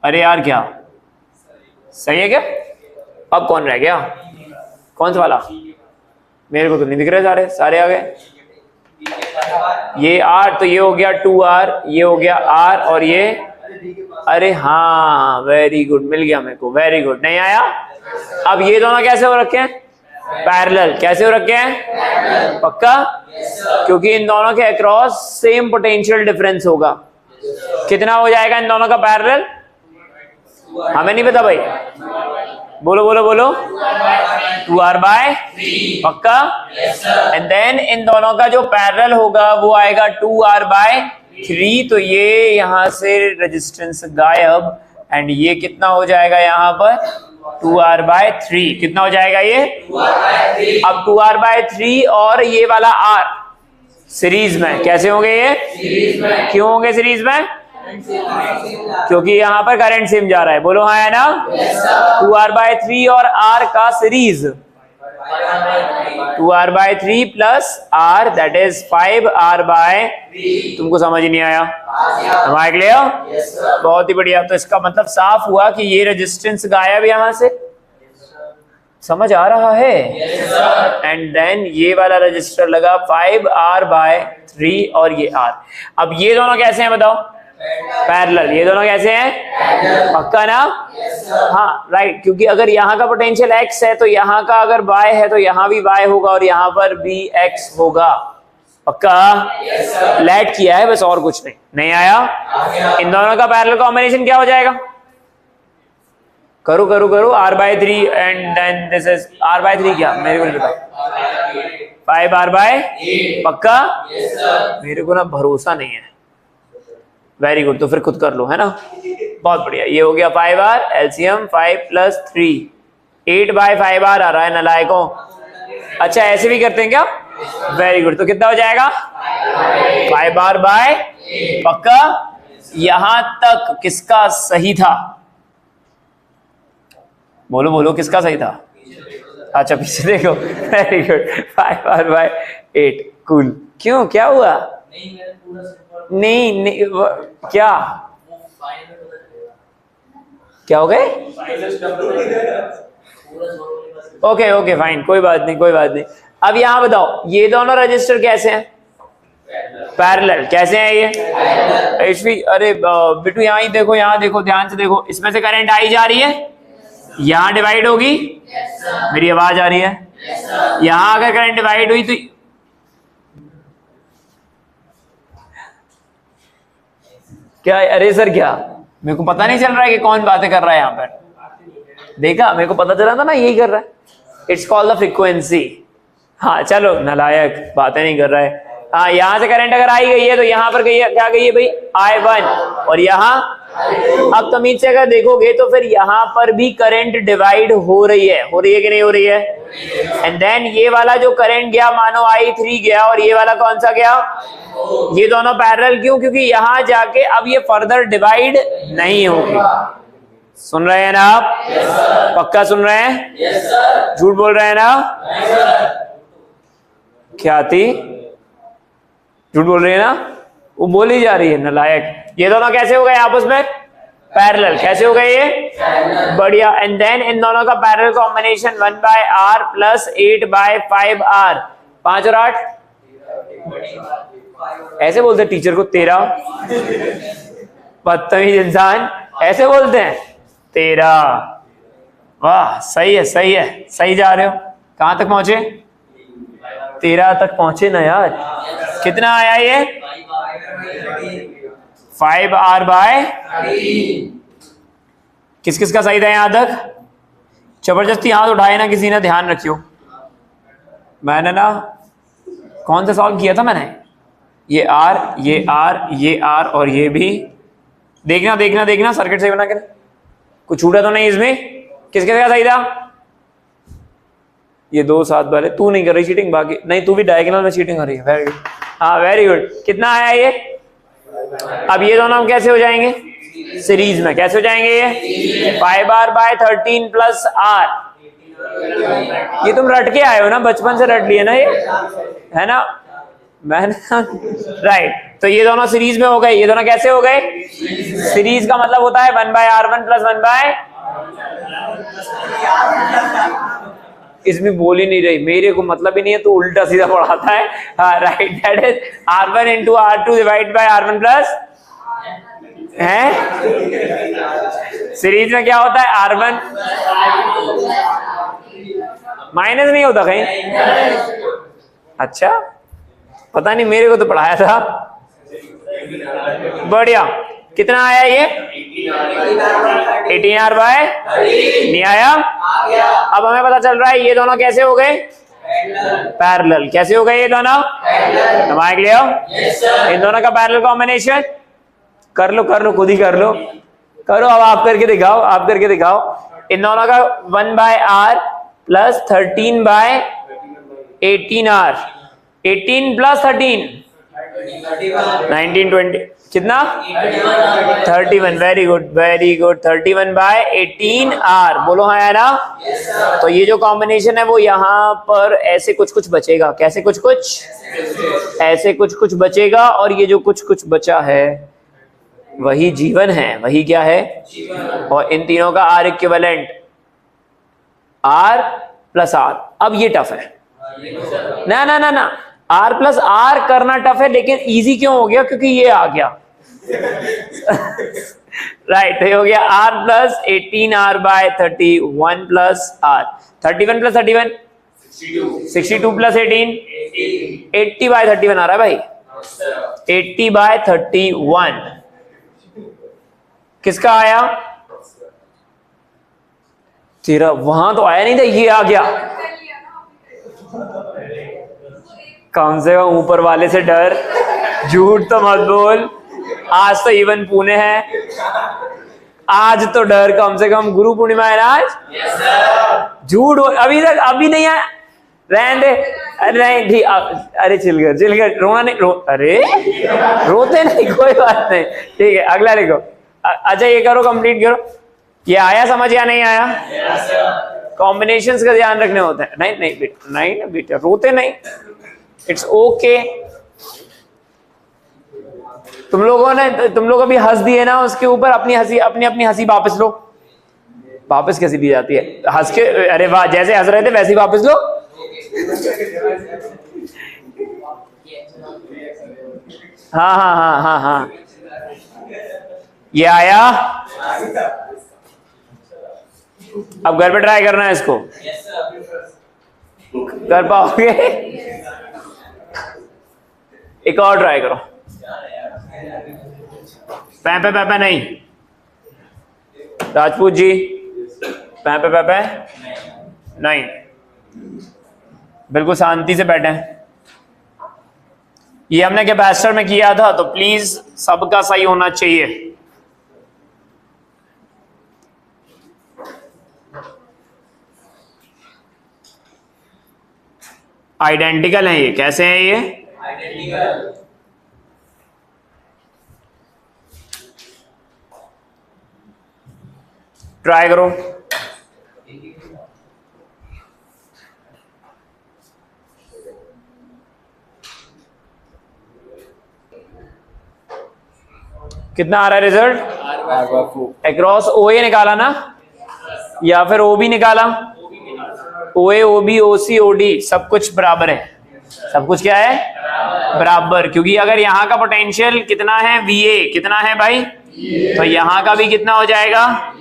अरे यार क्या सही है क्या? अब कौन रह गया? कौन सा वाला? मेरे को तो नहीं दिख रहे, सारे आ गए। ये R तो ये हो गया 2R, ये हो गया R और ये, अरे हाँ वेरी गुड, मिल गया मेरे को, वेरी गुड। नहीं आया? अब ये दोनों कैसे हो रखे हैं? पैरेलल। कैसे हो रखे हैं? पक्का? क्योंकि इन दोनों के अक्रॉस सेम पोटेंशियल डिफरेंस होगा। कितना हो जाएगा इन दोनों का पैरेलल? हमें नहीं पता भाई, बोलो बोलो बोलो। 2R/3 पक्का? एंड देन इन दोनों का जो पैरेलल होगा वो आएगा 2R/3। तो ये यहां से रेजिस्टेंस गायब, एंड ये कितना हो जाएगा यहाँ पर? 2R/3। कितना हो जाएगा ये? 2R/3। अब 2R/3 और ये वाला R सीरीज में कैसे होंगे ये? सीरीज में। क्यों होंगे सीरीज में? क्योंकि यहाँ पर करंट सेम जा रहा है। बोलो हाँ है ना? 2R/3 और R का series 2R/3 plus R, that is 5R/3। तुमको समझ नहीं आया? हमारे क्लियर? बहुत ही बढ़िया। तो इसका मतलब साफ हुआ कि ये रेजिस्टेंस गायब यहां से, समझ आ रहा है? एंड देन ये वाला रजिस्टर लगा 5R/3 और ये R। अब ये दोनों कैसे हैं बताओ? पैरेलल। ये दोनों कैसे हैं? पक्का ना? हाँ राइट, क्योंकि अगर यहाँ का पोटेंशियल x है तो यहाँ का अगर y है तो यहाँ भी y होगा और यहाँ पर भी x होगा। पक्का? लेट किया है बस, और कुछ नहीं। नहीं आया? इन दोनों का पैरेलल कॉम्बिनेशन क्या हो जाएगा? करो करो करो। R/3 and then this is R/3 क्या? मेरे को नहीं पता। 5R/8 पक्का? मेरे को ना भरोसा नहीं है। वेरी गुड, तो फिर खुद कर लो, है ना? बहुत बढ़िया। ये हो गया 5R, एलसीएम 5 + 3, 8/5R आ रहा है नलायकों। अच्छा ऐसे भी करते हैं क्या? Very good. तो कितना हो जाएगा? 5R/8 पक्का? यहां तक किसका सही था? बोलो बोलो, किसका सही था? अच्छा पीछे देखो। Very good, 5R/8 cool. क्यों, क्या हुआ? नहीं, क्या क्या हो गए? ओके ओके फाइन, कोई बात नहीं कोई बात नहीं। अब यहां बताओ ये दोनों रजिस्टर कैसे हैं? पैरेलल। कैसे हैं ये? एचवी। अरे बिट्टू यहाँ ही देखो, यहाँ देखो, ध्यान से देखो। इसमें से करंट आई जा रही है, यहां डिवाइड होगी। मेरी आवाज आ रही है? यहां अगर करंट डिवाइड हुई तो क्या? अरे सर क्या, मेरे को पता नहीं चल रहा है कि कौन बातें कर रहा है यहाँ पर? देखा, मेरे को पता चला था ना यही कर रहा है। It's called the frequency. हाँ चलो, नलायक, बातें नहीं कर रहा है। हाँ, यहाँ से करंट अगर आई गई है तो यहाँ पर गई है, क्या गई है भाई? I1। और यहाँ अब तमीज से अगर देखोगे तो फिर यहाँ पर भी करंट डिवाइड हो रही है कि नहीं हो रही है? एंड देन ये वाला जो करंट गया, मानो I3 गया, और ये वाला कौन सा गया? ये दोनों पैरेलल। क्यों? क्योंकि यहां जाके अब ये फर्दर डिवाइड नहीं होगी। सुन रहे हैं ना आप? पक्का सुन रहे हैं? झूठ बोल रहे हैं ना? क्या थी? झूठ बोल रही है ना? वो बोली जा रही है, नलायक। ये दोनों कैसे हो गए आपस में? पैरेलल। कैसे हो गए ये? बढ़िया। एंड देन इन दोनों का पैरेलल कॉम्बिनेशन 1/R + 8/5R। 5 और 8 ऐसे बोलते टीचर को? 13। बदतमीज इंसान, ऐसे बोलते हैं 13। वाह, सही है सही है, सही जा रहे हो। कहां तक पहुंचे? 13 तक पहुंचे ना यार। कितना आया ये? 5R/3। किस किस का सही था यहां तक? जबरदस्ती हाथ उठाए ना किसी ने, ध्यान रखियो। मैंने ना कौन सा सॉल्व किया था मैंने? ये R, ये R, ये R और ये भी। देखना देखना देखना, सर्किट से बना के कुछ छूटा तो नहीं इसमें? किस किस का सही था? ये 2 7 वाले। तू नहीं कर रही चीटिंग, बाकी नहीं, तू भी डायगोनल में चीटिंग कर रही है। वेरी गुड, हाँ वेरी गुड। कितना आया ये? अब ये दोनों कैसे हो जाएंगे? सीरीज में। कैसे हो जाएंगे ये? 5r bye 13 plus r। ये तुम रट के आए हो ना, बचपन से रट लिए ना ये, है ना? मैंने राइट। तो ये दोनों सीरीज में हो गए, ये दोनों कैसे हो गए? सीरीज का मतलब होता है 1/r1 प्लस 1 इसमें बोल ही नहीं रही, मेरे को मतलब ही नहीं है, तो उल्टा सीधा पढ़ाता है। हाँ right, that is r1 into r2 divide by r1 plus है। सीरीज में क्या होता है? r1 माइनस नहीं होता कहीं? अच्छा, पता नहीं, मेरे को तो पढ़ाया था। बढ़िया। कितना आया ये? 18r बाय नहीं आया। अब हमें पता चल रहा है ये दोनों कैसे हो गए? पैरेलल। कैसे हो गए ये दोनों? हमारे क्लियर? इन दोनों का पैरेलल कॉम्बिनेशन कर लो, कर लो, खुद ही कर लो, करो। अब आप करके दिखाओ, आप करके दिखाओ। इन दोनों का 1/r प्लस 13/18r। 18 प्लस 13 19 20 कितना? 31। Very good, very good. 31/18r। बोलो हाँ या ना? तो ये जो कॉम्बिनेशन है वो यहाँ पर ऐसे कुछ कुछ बचेगा। कैसे कुछ कुछ? ऐसे कुछ कुछ बचेगा। और ये जो कुछ कुछ बचा है वही जीवन है। वही क्या है? और इन तीनों का r equivalent r plus r। अब ये टफ है ना ना ना ना, r प्लस r करना टफ है, लेकिन इजी क्यों हो गया? क्योंकि ये आ गया। राइट, तो ये हो गया r plus 18r by 31 plus r। 31 plus 31 62 plus 18 80 by 31 आ रहा है भाई। 80 बाय 31 किसका आया? तेरा वहां तो आया नहीं था, ये आ गया। कम से कम ऊपर वाले से डर, झूठ तो मत बोल। आज तो इवन पुणे है, आज तो डर। कम से कम गुरु पूर्णिमा है ना आज। झूठ अभी तक अभी नहीं आया, रहने दे। नहीं ठीक, अरे चिलकर चिलकर, रोना नहीं अरे रोते नहीं, कोई बात नहीं, ठीक है। अगला लिखो। अच्छा ये करो, कंप्लीट करो। ये आया समझ या नहीं आया? कॉम्बिनेशंस का ध्यान रखने होते हैं। नहीं नहीं बेटा, नहीं ना बेटा, रोते नहीं, इट्स ओके। तुम लोग अभी हंस दिए ना उसके ऊपर, अपनी हंसी अपनी हंसी वापस लो। वापस कैसे दी जाती है? हंस के, अरे वाह, जैसे हंस रहे थे वैसे ही वापस लो। हाँ हाँ हाँ हाँ हाँ, ये आया। अब घर पे ट्राई करना है इसको, कर पाओगे? एक और ट्राई करो। पैपे पैपे नहीं, राजपूत जी, पैपे पैपे नहीं, बिल्कुल शांति से बैठे। ये हमने कैपेसिटर में किया था, तो प्लीज सबका सही होना चाहिए। आइडेंटिकल है ये। कैसे है ये? आइडेंटिकल। ट्राई करो। कितना आ रहा है रिजल्ट? अक्रॉस ओ ए निकाला ना, या फिर ओ बी निकाला? ओ ए, ओ बी, ओ सी, ओ डी सब कुछ बराबर है। सब कुछ क्या है? बराबर। क्योंकि अगर यहाँ का पोटेंशियल कितना है? वी ए कितना है भाई? तो यहाँ का भी कितना हो जाएगा?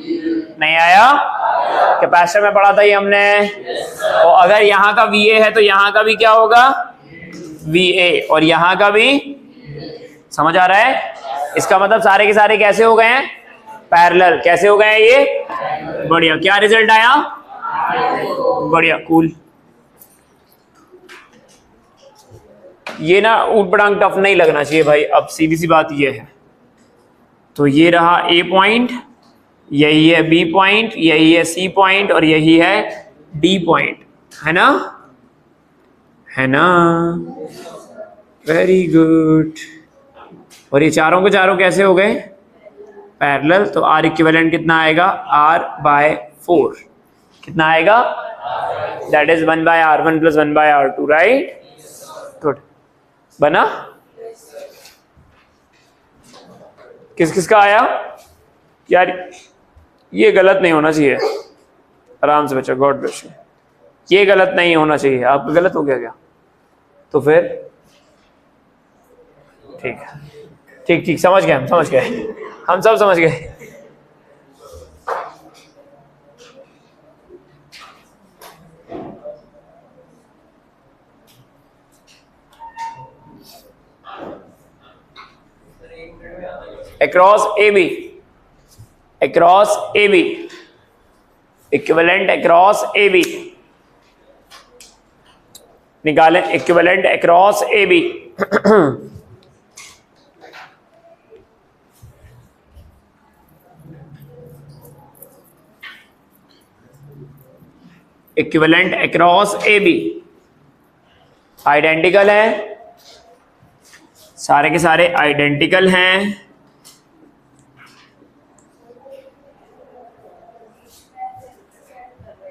नहीं आया? कैपेसिटर में पढ़ा था ये हमने। और अगर यहाँ का वी ए है तो यहाँ का भी क्या होगा? V A. और यहाँ का भी, समझ आ रहा है? इसका मतलब सारे के सारे कैसे हो गए हैं? पैरेलल। कैसे हो गए हैं ये? बढ़िया। क्या रिजल्ट आया? बढ़िया, कूल। ये ना ऊट पटांग टफ नहीं लगना चाहिए भाई। अब सीधी सी बात ये है, तो ये रहा ए पॉइंट, यही है बी पॉइंट, यही है सी पॉइंट, और यही है डी पॉइंट, है ना? है ना? Very good. और ये चारों के चारों कैसे हो गए? पैरेलल, तो आर इक्विवेलेंट कितना आएगा, आर बाय 4 कितना आएगा, that is 1/r1 + 1/r2, right. Good, बना। किस किस का आया यार, ये गलत नहीं होना चाहिए, आराम से बच्चा, गॉड ब्लेस यू, ये गलत नहीं होना चाहिए। आपका गलत हो गया क्या, तो फिर ठीक है, ठीक ठीक, समझ गए, हम समझ गए, हम सब समझ गए। across AB, across AB, equivalent across AB निकालें, equivalent across AB equivalent across AB identical है, सारे के सारे आइडेंटिकल हैं,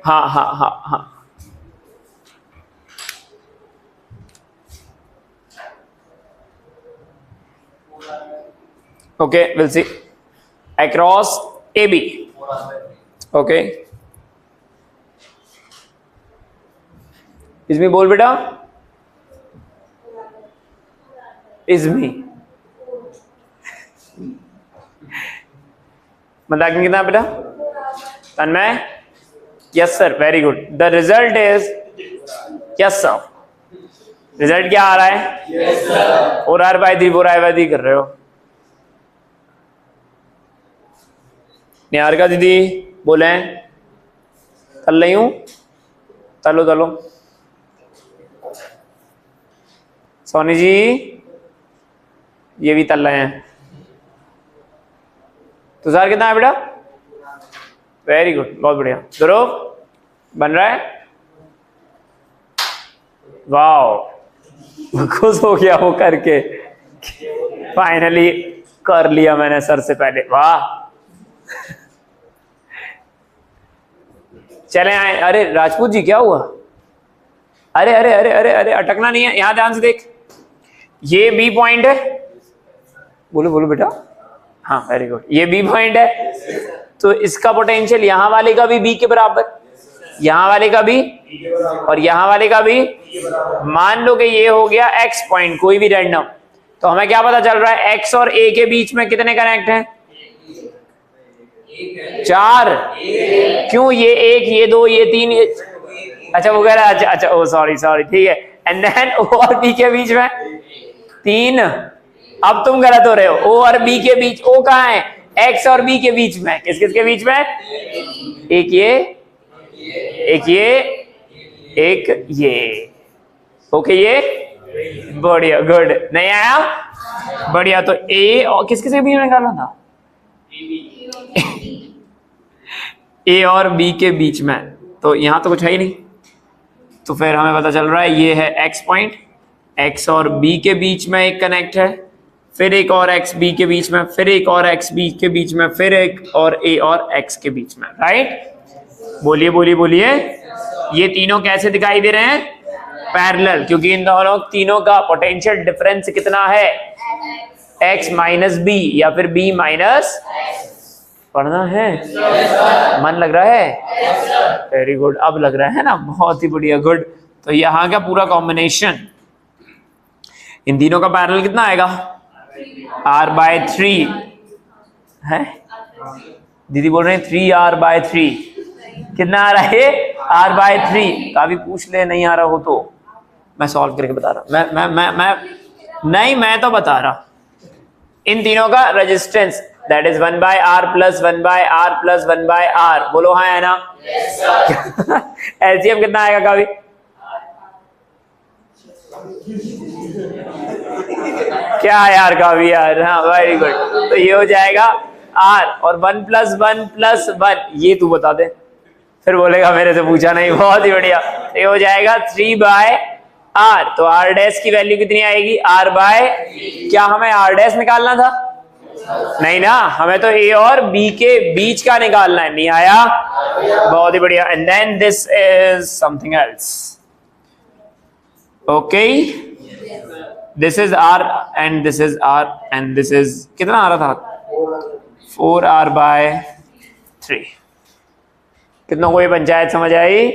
हाँ हाँ हाँ हाँ, okay, will see across AB, okay, इसमें बोल बेटा, इसमें मजाक में कितना बेटा, Tanmay, yes sir, very good, the result is, yes sir, result क्या आ रहा है, यस सर, 4r/3 4r/3 कर रहे हो। निहारिका दीदी बोले, तल रही हूं, तलो तलो। सोनी जी ये भी तल रहे हैं। तुषार कितना है बेटा, वेरी गुड, बहुत बढ़िया। ध्रुव बन रहा है, वाह, खुश हो गया वो करके, फाइनली कर लिया मैंने सर से पहले, वाह। चले आए, अरे राजपूत जी क्या हुआ, अरे अरे अरे अरे अरे अटकना नहीं है, यहां ध्यान से देख, ये बी पॉइंट है, बोलो बोलो बेटा, हाँ वेरी गुड, ये बी पॉइंट है, तो इसका पोटेंशियल यहां वाले का भी बी के बराबर, यहां वाले का भी और यहां वाले का भी, मान लो कि ये हो गया एक्स पॉइंट, कोई भी रैंडम, तो हमें क्या पता चल रहा है, एक्स और ए के बीच में कितने कनेक्ट हैं, 4, क्यों, ये 1, ये 2, ये 3, ये, अच्छा वो कह रहा है, अच्छा ओ सॉरी सॉरी, ठीक है, एंड देन ओ और बी के बीच में 3, अब तुम गलत हो रहे हो, ओ और बी के बीच, ओ कहाँ है, एक्स और बी के बीच में, किस किस के बीच में, एक ये, एक ये, एक ये, ओके, ये बढ़िया, गुड, नहीं आया, बढ़िया, तो ए और किस किस के बीच में निकालना था, ए और बी के बीच में, तो यहां तो कुछ है ही नहीं, तो फिर हमें पता चल रहा है ये है एक्स पॉइंट, एक्स और बी के बीच में एक कनेक्ट है, फिर एक और एक्स बी के बीच में, फिर एक और एक्स बी के बीच में, फिर एक और ए और एक्स के बीच में, राइट। बोलिए बोलिए बोलिए, ये तीनों कैसे दिखाई दे रहे हैं, पैरेलल, क्योंकि इन दोनों तीनों का पोटेंशियल डिफरेंस कितना है, x माइनस बी या फिर b माइनस, पढ़ना है, मन लग रहा है, वेरी गुड, अब लग रहा है ना, बहुत ही बढ़िया, गुड। तो यहाँ का पूरा कॉम्बिनेशन, इन तीनों का पैरेलल कितना आएगा, r/3 है, दीदी बोल रहे हैं 3r/3, कितना आ रहा है, r/3, काफी पूछ ले, नहीं आ रहा हो तो मैं सॉल्व करके बता रहा, मैं तो बता रहा, इन तीनों का resistance that is 1/r + 1/r + 1/r, बोलो हाँ है ना, एलसीएम कितना आएगा कभी, क्या यार कभी यार, हाँ वेरी गुड, तो ये हो जाएगा r, और 1 + 1 + 1, ये तू बता दे, फिर बोलेगा मेरे से पूछा नहीं, बहुत ही बढ़िया, तो ये हो जाएगा 3/r, तो r डैश की वैल्यू कितनी आएगी, r/, क्या हमें r डैश निकालना था, नहीं ना, हमें तो ए और बी के बीच का निकालना है। नहीं आया? बहुत ही बढ़िया। And then this is something else. Okay, this is R and this is R and this is कितना आ रहा था? 4r/3। कितनों को ये पंचायत समझ आई?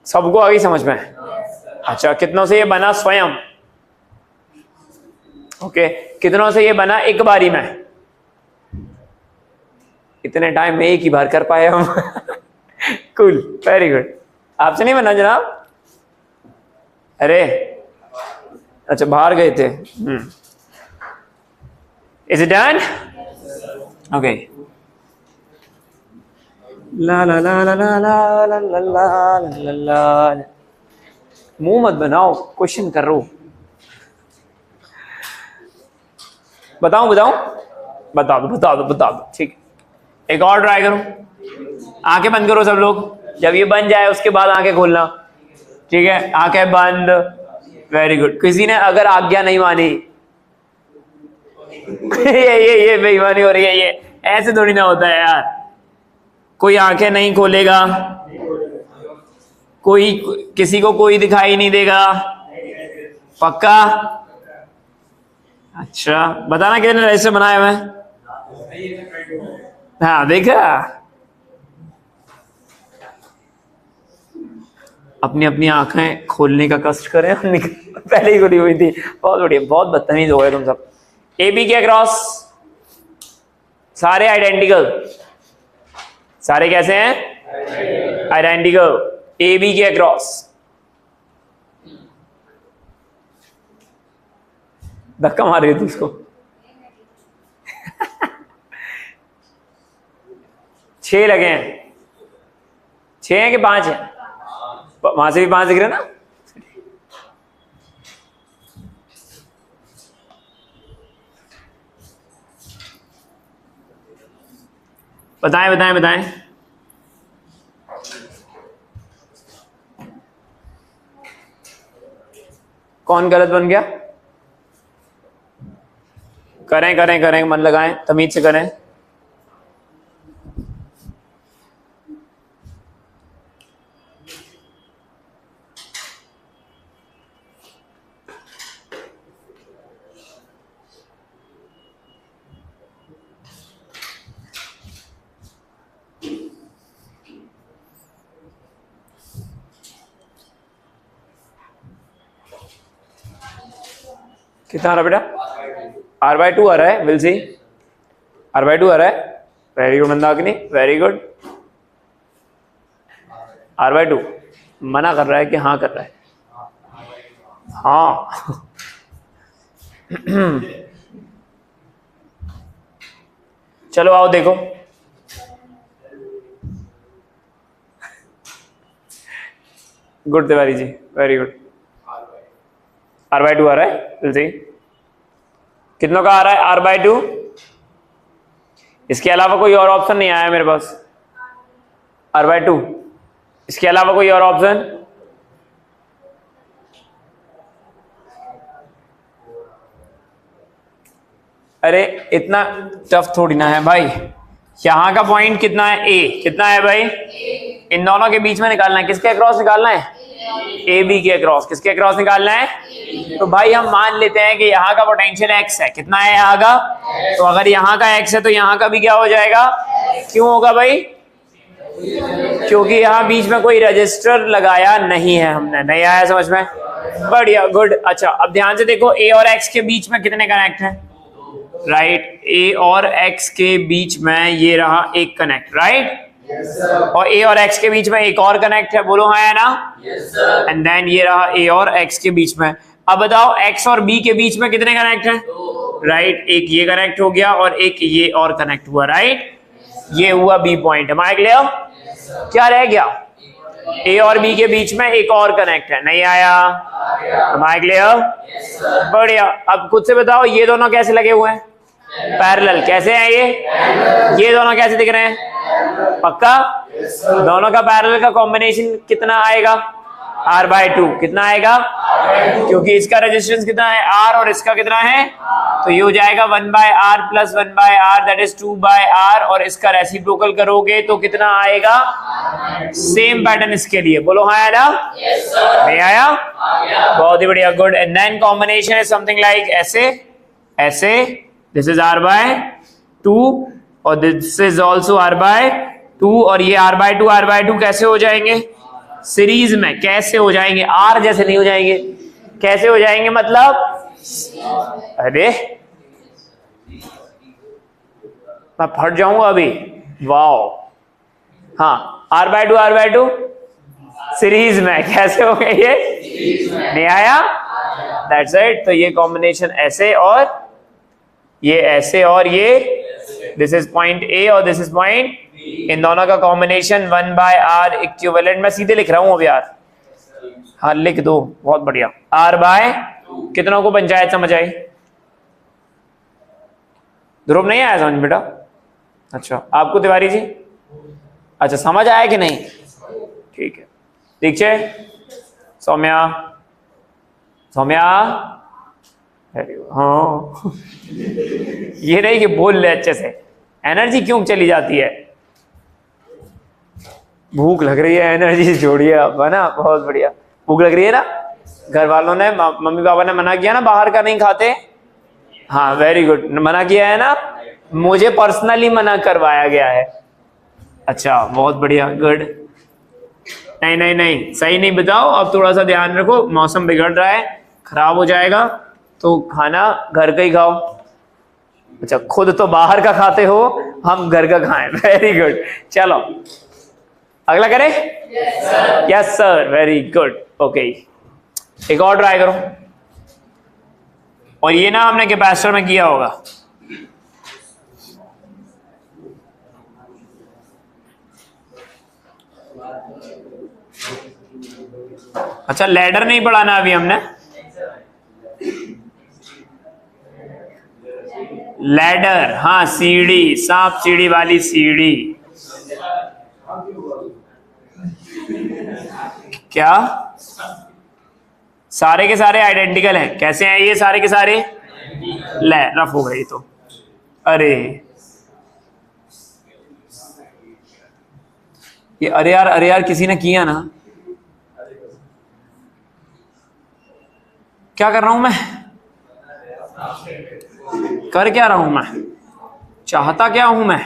सबको आ गई समझ में? अच्छा, कितनों से ये बना स्वयं? ओके, कितनों से ये बना एक बारी में? इतने टाइम में एक ही बार कर पाए हम। Cool, very good. आपसे नहीं बना जनाब? अरे अच्छा, बाहर गए थे। Is it done? ओके। ला ला ला ला ला ला ला ला ला ला। मुंह मत बनाओ, क्वेश्चन कर रो। बताऊं बताऊं? बता दो बता दो बता दो। ठीक, एक और ट्राई करूं। आंखें बंद करो सब लोग। जब ये बन जाए उसके बाद आंखें खोलना। ठीक है, आंखें बंद। Very good. किसी ने अगर आज्ञा नहीं मानी, ये बेईमानी हो रही है। ये ऐसे थोड़ी ना होता है यार। कोई आंखें नहीं खोलेगा, कोई किसी को कोई दिखाई नहीं देगा। पक्का? अच्छा, बताना कितने रजिस्टर बनाए हुए हैं? हाँ, देखा? अपनी अपनी आंखें खोलने का कष्ट करें। पहले ही खुली हुई थी। बहुत बढ़िया, बहुत बदतमीज हो गए तुम सब। ए बी के अक्रॉस सारे आइडेंटिकल। सारे कैसे हैं? आइडेंटिकल। ए बी के अक्रॉस धक्का मार रही थी उसको। 6 लगे हैं। 6 हैं कि 5 हैं? वहां से भी 5 दिख रहे ना? बताएं बताएं बताएं। कौन गलत बन गया? करें करें करें, मन लगाएं, तमीज से करें। कितना आ रहा बेटा? r/2 आ रहा है। Will see. r/2 आ रहा है। Very good Mandakini, very good. r/2 मना कर रहा है कि हाँ कर रहा है? हाँ। चलो आओ देखो। Good Tiwari ji, very good. r/2 आ रहा है। Will see. कितनों का आ रहा है r/2? इसके अलावा कोई और ऑप्शन नहीं आया मेरे पास। r/2 इसके अलावा कोई और ऑप्शन? अरे इतना टफ थोड़ी ना है भाई। यहां का पॉइंट कितना है? ए। कितना है भाई? इन दोनों के बीच में निकालना है। किसके अक्रॉस निकालना है? ए बी के अक्रॉस। किसके अक्रॉस निकालना है? तो भाई हम मान लेते हैं कि यहाँ का पोटेंशियल x है। कितना है यहाँ का? तो अगर यहाँ का x है तो यहाँ का भी क्या हो जाएगा? क्यों होगा भाई? क्योंकि यहाँ बीच में कोई रजिस्टर लगाया नहीं है हमने। नहीं आया समझ में? बढ़िया, गुड। अच्छा, अब ध्यान से देखो, a और x के बीच में कितने कनेक्ट हैं? राइट, a और x के बीच में ये रहा एक कनेक्ट। राइट, और a और x के बीच में एक और कनेक्ट है। बोलो हाँ या ना? एंड देन ये रहा a और x के बीच में। अब बताओ x और b के बीच में कितने कनेक्ट हैं? राइट, एक ये कनेक्ट हो गया और एक ये और कनेक्ट हुआ। राइट, ये हुआ b point. am I clear? क्या रह गया? a और b के बीच में एक और कनेक्ट है। नहीं आया? am I clear? बढ़िया। अब खुद से बताओ, ये दोनों कैसे लगे हुए हैं? पैरेलल। कैसे हैं ये दोनों कैसे दिख रहे हैं? पक्का? दोनों का पैरेलल का कॉम्बिनेशन कितना आएगा? r/2। कितना आएगा? क्योंकि इसका रेजिस्टेंस कितना है? r और इसका कितना है? तो ये हो जाएगा 1/r plus 1/r that is 2/r, और इसका रेसिप्रोकल करोगे तो कितना आएगा? सेम पैटर्न इसके लिए, बोलो हाँ आया ना? नहीं आया? बहुत ही बढ़िया, good. And then combination is something like ऐसे ऐसे, दिस इज r/2 और दिस इज ऑल्सो r/2, और ये r/2 कैसे हो जाएंगे सीरीज में? कैसे हो जाएंगे? r जैसे नहीं हो जाएंगे, कैसे हो जाएंगे मतलब? अरे मैं फट जाऊंगा अभी, वाओ। हाँ, r/2 सीरीज में कैसे हो गए ये? नहीं आया? That's it. तो ये कॉम्बिनेशन ऐसे और ये ऐसे और ये, दिस इज पॉइंट ए और दिस इज पॉइंट, इन दोनों का कॉम्बिनेशन 1/r इक्विवेलेंट। मैं सीधे लिख रहा हूं अब यार, हाँ लिख दो, बहुत बढ़िया। r/, कितनों को पंचायत समझ आई? ध्रुव नहीं आया समझ बेटा? अच्छा, आपको तिवारी जी? अच्छा, समझ आया कि नहीं? ठीक है, दीक्षे, सौम्या, सौम्या, हाँ ये नहीं कि बोल ले अच्छे से, एनर्जी क्यों चली जाती है? भूख लग रही है, एनर्जी जोड़िए आप, है ना? बहुत बढ़िया, भूख लग रही है ना? घर वालों ने, मम्मी पापा ने मना किया ना बाहर का नहीं खाते? हाँ, वेरी गुड, मना किया है ना? मुझे पर्सनली मना करवाया गया है। अच्छा, बहुत बढ़िया, गुड। नहीं नहीं नहीं, सही नहीं बताओ, अब थोड़ा सा ध्यान रखो, मौसम बिगड़ रहा है, खराब हो जाएगा, तो खाना घर का ही खाओ। अच्छा, खुद तो बाहर का खाते हो, हम घर का खाएं, वेरी गुड। चलो अगला करें? Yes sir, very good, okay. एक और ट्राई करो, और ये ना हमने कैपेसिटर में किया होगा। अच्छा, लैडर नहीं पढ़ाना अभी हमने? लैडर, हाँ, सीढ़ी, सांप सीढ़ी वाली सीढ़ी। क्या सारे के सारे आइडेंटिकल हैं? कैसे हैं ये सारे के सारे? ले, रफ हो गई तो, अरे ये, अरे यार किसी ने किया ना, क्या कर रहा हूं मैं? कर क्या रहा हूं मैं? चाहता क्या हूं मैं?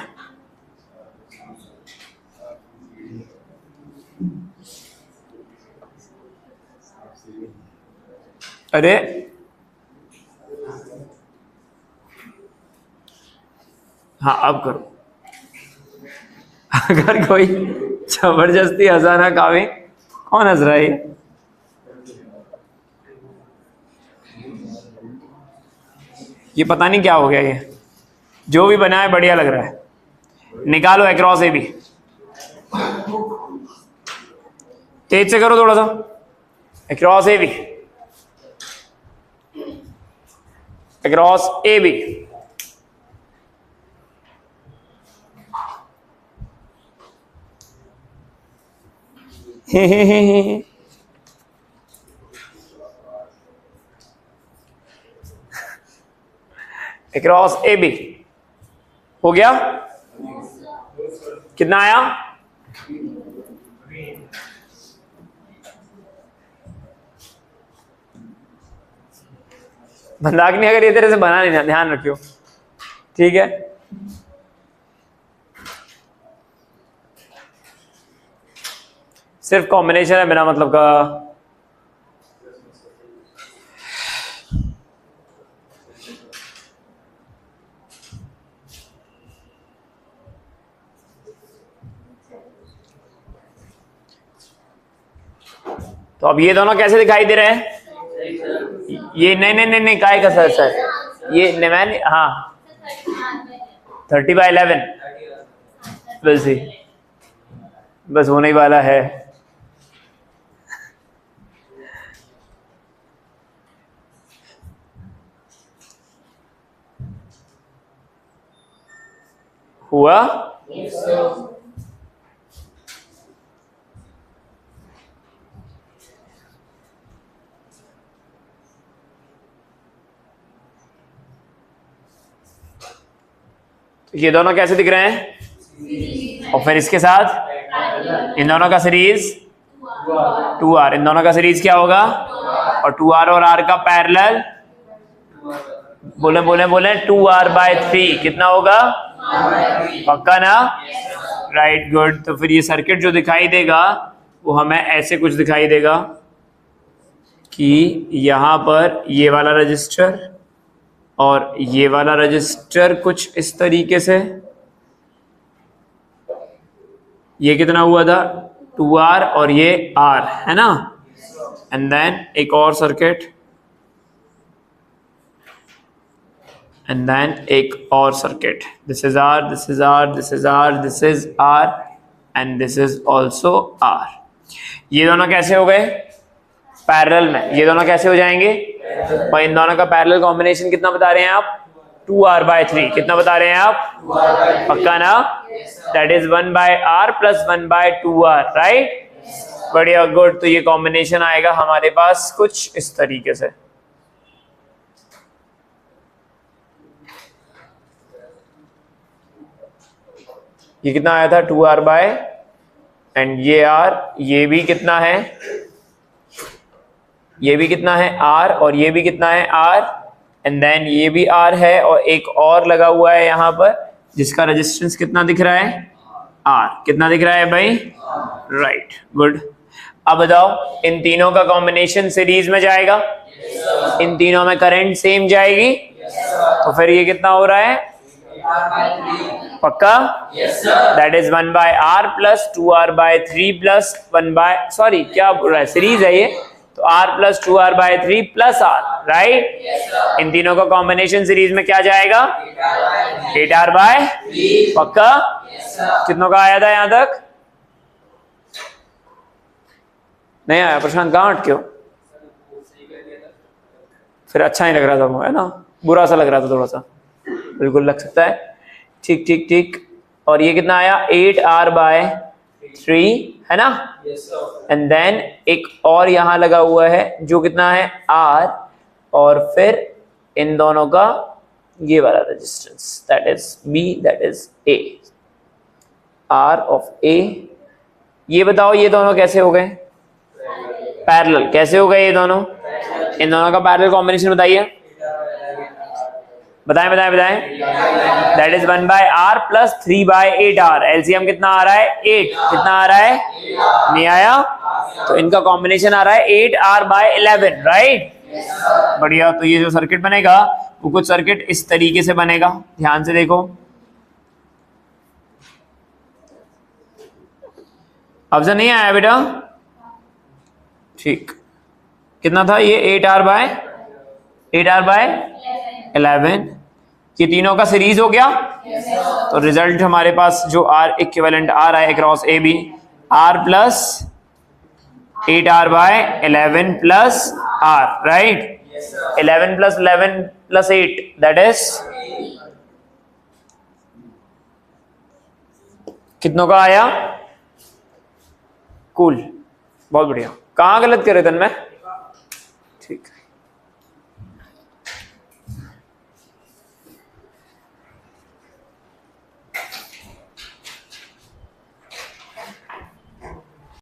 अरे हाँ, अब करो। अगर कोई जबरदस्ती हंसाना खावे, कौन हंस रहा है? ये पता नहीं क्या हो गया, ये जो भी बना है बढ़िया लग रहा है। निकालो अक्रॉस ए भी, तेज से करो थोड़ा सा, अक्रॉस ए भी, अक्रॉस ए भी। अक्रॉस ए बी हो गया? कितना आया? मंदाकिनी अगर ये तरह से बना नहीं, ध्यान रखियो, ठीक है? सिर्फ कॉम्बिनेशन है बिना मतलब का। तो अब ये दोनों कैसे दिखाई दे रहे हैं? ये नहीं नहीं नहीं नहीं, काय का सर सर, ये मैंने, हाँ 30/11 बस ही, बस होने वाला है। हुआ? ये दोनों कैसे दिख रहे हैं, और फिर इसके साथ इन दोनों का सीरीज 2r, इन दोनों का सीरीज क्या होगा, और 2r और r का पैरेलल, बोले बोले बोले 2r/3 कितना होगा, पक्का ना, राइट गुड। तो फिर ये सर्किट जो दिखाई देगा वो हमें ऐसे कुछ दिखाई देगा कि यहाँ पर ये वाला रजिस्टर और ये वाला रजिस्टर कुछ इस तरीके से, ये कितना हुआ था 2r और ये r है ना, एंड देन एक और सर्किट, and then एक और circuit, this is R, this is R, this is R, this is R and this is also R। ये दोनों कैसे हो गए पैरेलल में, ये दोनों कैसे हो जाएंगे, और इन दोनों का पैरेलल कॉम्बिनेशन कितना बता रहे हैं आप, 2r/3 कितना बता रहे हैं आप, पक्का ना, that is 1/r plus 1/2r, right, बढ़िया गुड। तो ये कॉम्बिनेशन आएगा हमारे पास कुछ इस तरीके से, ये कितना आया था 2r एंड ये r, ये भी कितना है, ये भी कितना है r, और ये भी कितना है r, एंड देन ये भी r है, और एक और लगा हुआ है यहाँ पर जिसका रेजिस्टेंस कितना दिख रहा है, r, कितना दिख रहा है भाई, राइट गुड। अब बताओ इन तीनों का कॉम्बिनेशन सीरीज में जाएगा, इन तीनों में करंट सेम जाएगी, तो फिर ये कितना हो रहा है, पक्का, that is 1/r plus 2r/3 plus 1/, क्या बोल रहा है, सीरीज है ये, तो r plus 2r/3 plus r, right, इन तीनों का कॉम्बिनेशन सीरीज में क्या जाएगा, 8r/3, पक्का, कितनों का आया था यहां तक, नहीं आया, प्रशांत कहाँ अटके हो, फिर अच्छा नहीं लग रहा था वो, है ना, बुरा सा लग रहा था थोड़ा सा, बिल्कुल लग सकता है, ठीक ठीक ठीक। और ये कितना आया 8r/3 है ना, एंड देन एक और यहां लगा हुआ है जो कितना है r, और फिर इन दोनों का ये वाला resistance that is b, that is a, r of a। ये बताओ ये दोनों कैसे हो गए पैरेलल, कैसे हो गए ये दोनों, इन दोनों का पैरेलल कॉम्बिनेशन बताइए, बताएं बताएं बताएं, that is 1/r plus 3/8r, LCM कितना आ रहा है 8, कितना आ रहा है, नहीं आया, तो इनका कॉम्बिनेशन आ रहा है 8r/11, राइट, बढ़िया। तो ये जो सर्किट बनेगा वो कुछ सर्किट इस तरीके से बनेगा, ध्यान से देखो, अब से नहीं आया बेटा, ठीक, कितना था ये 8r/11, ये तीनों का सीरीज हो गया, तो रिजल्ट हमारे पास जो R इक्विवेलेंट आ रहा है across A B, R plus 8r/11 plus R, right, 11 plus 11 plus 8 that is कितनों का आया, कूल, बहुत बढ़िया। कहाँ गलत करे तन में, ठीक।